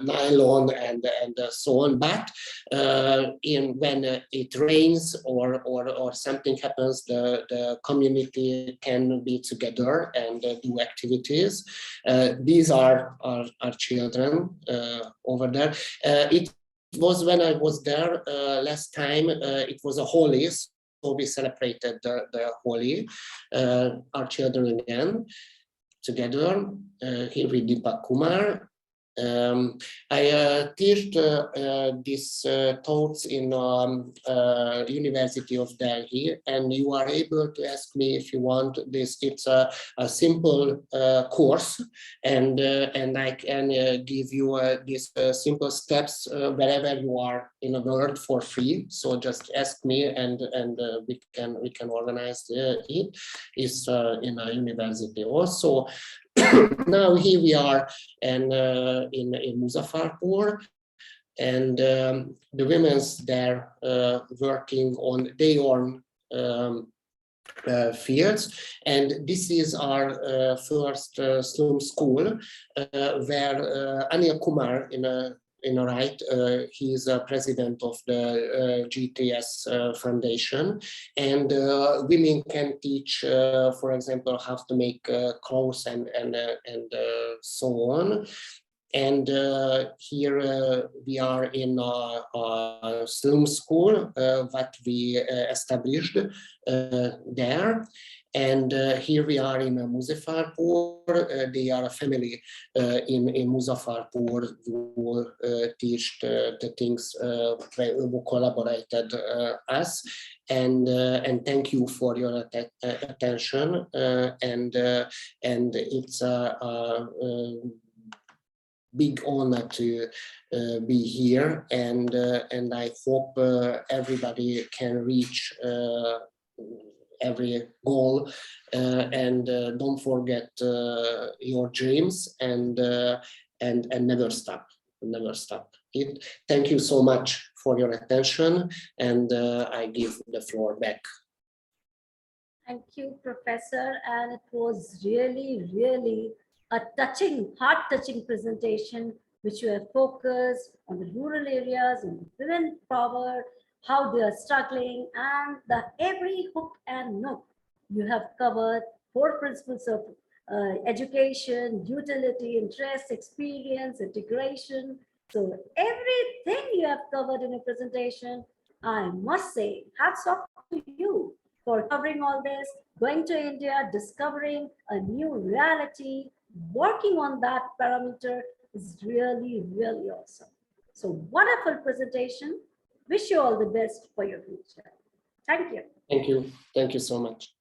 Speaker 5: nylon and so on. But when it rains or something happens, the community can be together and do activities. These are our children over there. It was when I was there last time, it was a Holi, so we celebrated the Holi, our children again, together, here with Deepak Kumar. I teach these thoughts in University of Delhi, and you are able to ask me if you want this. It's a simple course, and I can give you these simple steps wherever you are in the world for free. So just ask me, and we can organize it. It's in a university also. Now here we are in Muzaffarpur, and the women's there working on their own fields, and this is our first slum school where Anil Kumar in the right, he is a president of the GTS Foundation, and women can teach, for example, how to make clothes and so on. And here we are in a slum school that we established there. And here we are in Muzaffarpur. They are a family in Muzaffarpur who teach the things, who collaborated us. And thank you for your attention. And it's a big honor to be here, and I hope everybody can reach every goal, and don't forget your dreams, and never stop, never stop. it. Thank you so much for your attention, and I give the floor back.
Speaker 2: Thank you, Professor. And it was really, really a touching, heart-touching presentation, which you have focused on the rural areas, on women power, how they are struggling, and the every hook and nook. You have covered four principles of education, utility, interest, experience, integration. So everything you have covered in your presentation, I must say, hats off to you for covering all this, going to India, discovering a new reality, working on that parameter is really, really awesome. So wonderful presentation. Wish you all the best for your future. Thank you.
Speaker 5: Thank you. Thank you so much.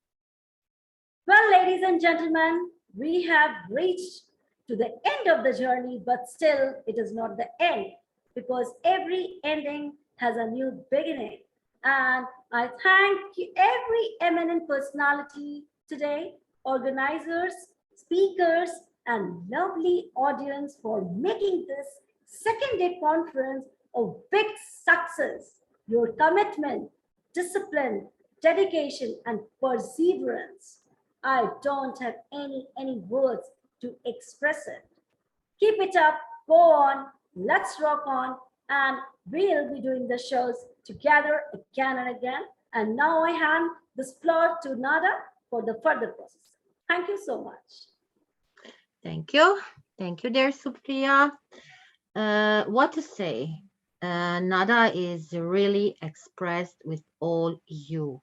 Speaker 2: Well, ladies and gentlemen, we have reached to the end of the journey, but still it is not the end because every ending has a new beginning. And I thank every eminent personality today, organizers, speakers, and lovely audience for making this second day conference a big success. Your commitment, discipline, dedication, and perseverance. I don't have any words to express it. Keep it up, go on, let's rock on, and we'll be doing the shows together again and again. And now I hand this floor to Nada for the further process. Thank you so much.
Speaker 1: Thank you. Thank you, dear Supriya. What to say? Nada is really expressed with all you.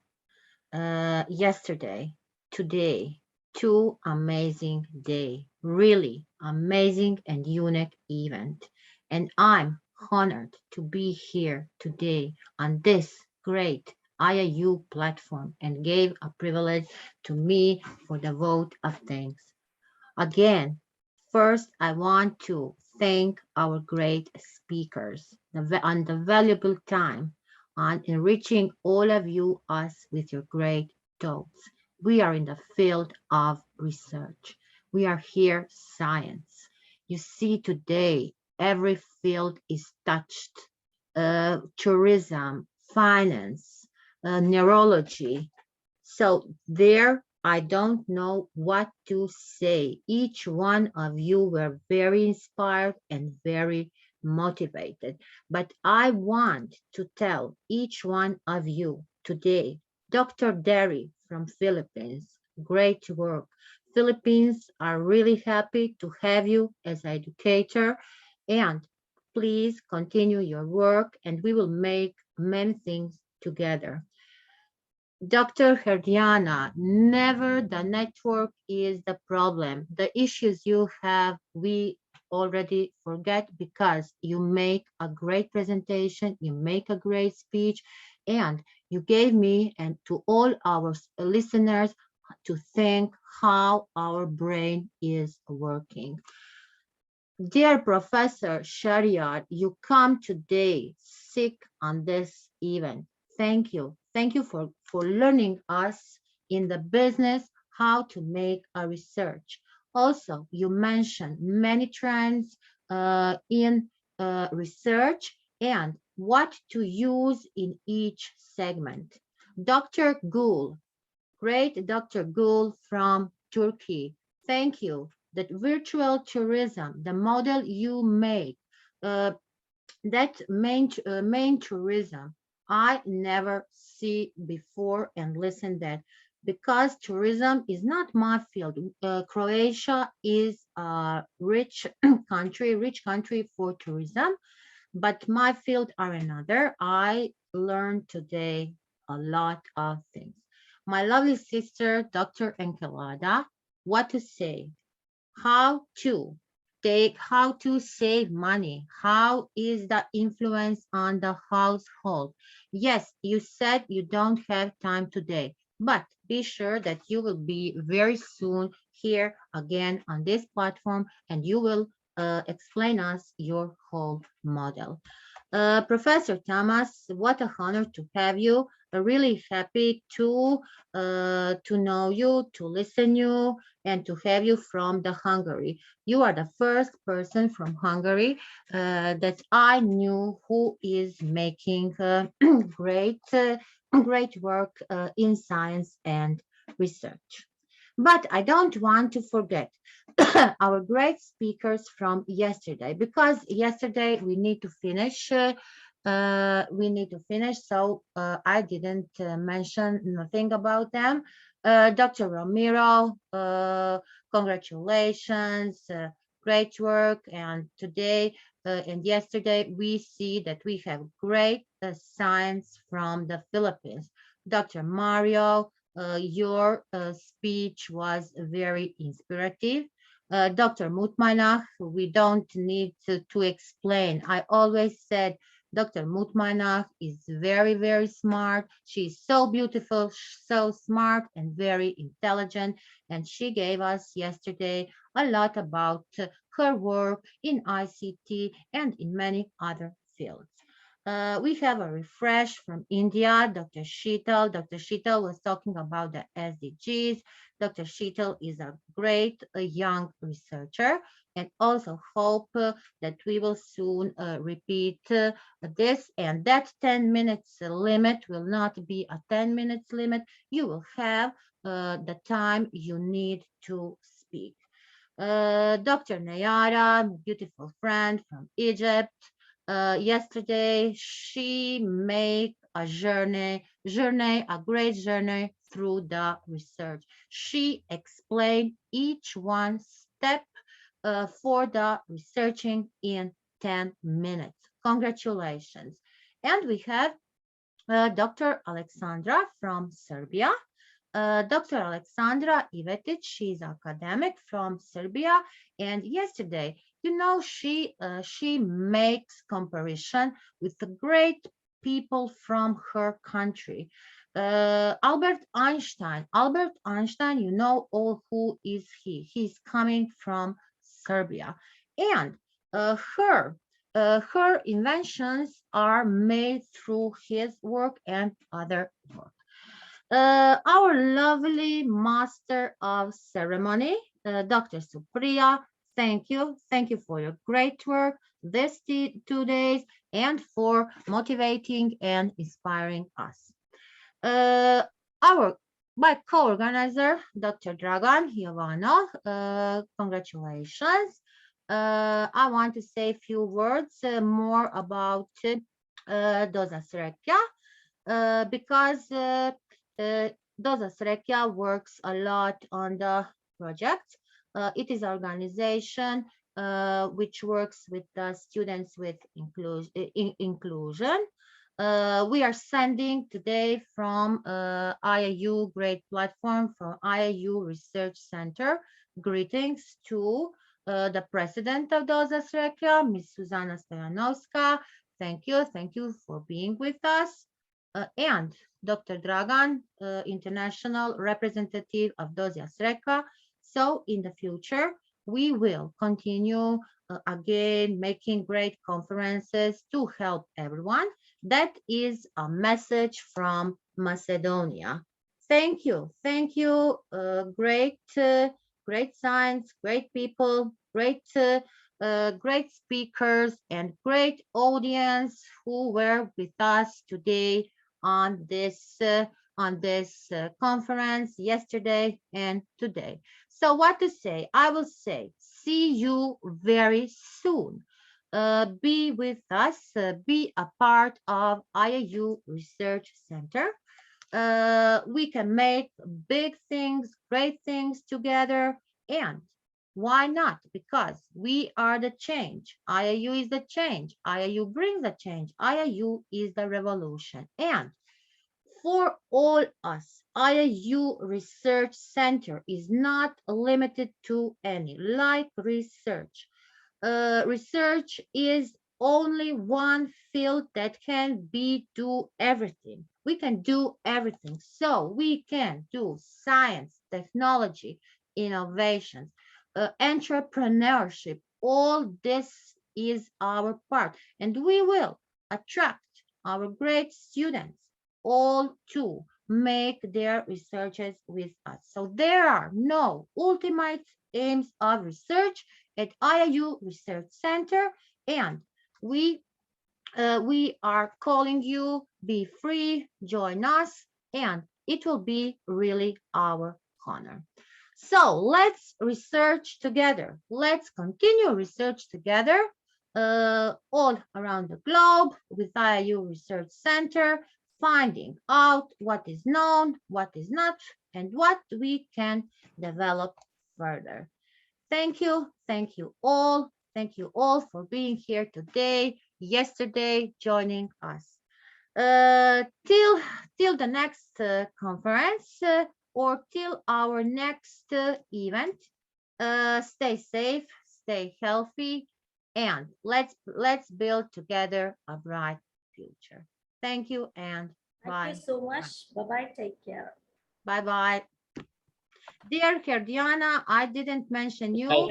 Speaker 1: Yesterday, today, two amazing day, really amazing and unique event. And I'm honored to be here today on this great IIU platform and gave a privilege to me for the vote of thanks. Again, first, I want to thank our great speakers on the valuable time on enriching all of you us with your great thoughts. We are in the field of research. We are here science. You see today, every field is touched. Tourism, finance, neurology, so there, I don't know what to say. Each one of you were very inspired and very motivated. But I want to tell each one of you today, Dr. Derry from Philippines, great work. Philippines are really happy to have you as educator and please continue your work and we will make many things together. Dr. Herdiana, never the network is the problem. The issues you have, we already forget because you make a great presentation, you make a great speech, and you gave me and to all our listeners to think how our brain is working. Dear Professor Shariat, you come today sick on this event. Thank you. Thank you for learning us in the business how to make a research. Also, you mentioned many trends in research and what to use in each segment. Dr. Gul, great Dr. Gul from Turkey. Thank you. That virtual tourism, the model you make, uh, that main tourism, I never see before and listen that because tourism is not my field. Croatia is a rich country for tourism, but my field are another. I learned today a lot of things. My lovely sister, Dr. Enkelada, what to say? How to how to save money, how is the influence on the household. Yes, you said you don't have time today, but be sure that you will be very soon here again on this platform and you will explain us your whole model. Professor Thomas, what a honor to have you. really happy to know you, to listen you, and to have you from the Hungary. You are the first person from Hungary that I knew who is making great great work in science and research. But I don't want to forget our great speakers from yesterday, because yesterday we need to finish. So I didn't mention nothing about them. Dr. Romero, congratulations, great work. And today and yesterday, we see that we have great science from the Philippines. Dr. Mario, your speech was very inspirative. Dr. Mutmanach, we don't need to explain. I always said Dr. Mutmanach is very, very smart. She's so beautiful, so smart, and very intelligent. And she gave us yesterday a lot about her work in ICT and in many other fields. We have a refresh from India, Dr. Sheetal. Dr. Sheetal was talking about the SDGs. Dr. Sheetal is a great young researcher, and also hope that we will soon repeat this, and that 10 minutes limit will not be a 10 minutes limit. You will have the time you need to speak. Dr. Nayara, beautiful friend from Egypt. Yesterday, she made a great journey through the research. She explained each one step for the researching in 10 minutes. Congratulations. And we have Dr. Alexandra from Serbia. Dr. Alexandra Ivetic, she's academic from Serbia, and yesterday, she makes comparison with the great people from her country. Albert Einstein. Albert Einstein, you know all who is he. He's coming from Serbia, and her inventions are made through his work and other work. Our lovely master of ceremony, Dr. Supriya, thank you. Thank you for your great work this 2 days and for motivating and inspiring us. Uh, our my co-organizer, Dr. Dragan Jovanov, congratulations. I want to say a few words more about Doza Srekya because uh, Doza Srekya works a lot on the project. It is an organization which works with the students with inclusion. We are sending today from IIU Great Platform from IIU Research Center greetings to the president of Doza Srekya, Ms. Suzana Stoyanovska. Thank you for being with us. And Dr. Dragan, international representative of Dozia Sreka. So in the future, we will continue again making great conferences to help everyone. That is a message from Macedonia. Thank you. Thank you. Great science, great people, great speakers, and great audience who were with us today on this conference yesterday and today. So what to say? I will say, see you very soon. Be with us, be a part of IIU Research Center. We can make big things, great things together, and why not? Because we are the change. IIU is the change. IIU brings the change. IIU is the revolution. And for all us, IIU Research Center is not limited to any, like research. Research is only one field that can do everything. We can do everything. So we can do science, technology, innovations, entrepreneurship. All this is our part. And we will attract our great students all to make their researches with us. So there are no ultimate aims of research at IIU Research Center, and we we are calling you, be free, join us, and it will be really our honor. So let's research together. Let's continue research together all around the globe with IIU Research Center, finding out what is known, what is not, and what we can develop further. Thank you all. Thank you all for being here today, yesterday, joining us. Till the next conference or till our next event. Stay safe, stay healthy, and let's build together a bright future. Thank you and
Speaker 2: Thank you
Speaker 1: bye.
Speaker 2: so much. Bye-bye. Take care.
Speaker 1: Bye bye. Dear Kerdiana, I didn't mention you.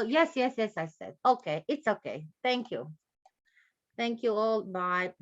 Speaker 1: Yes, I said. Okay, it's okay. Thank you. Thank you all. Bye.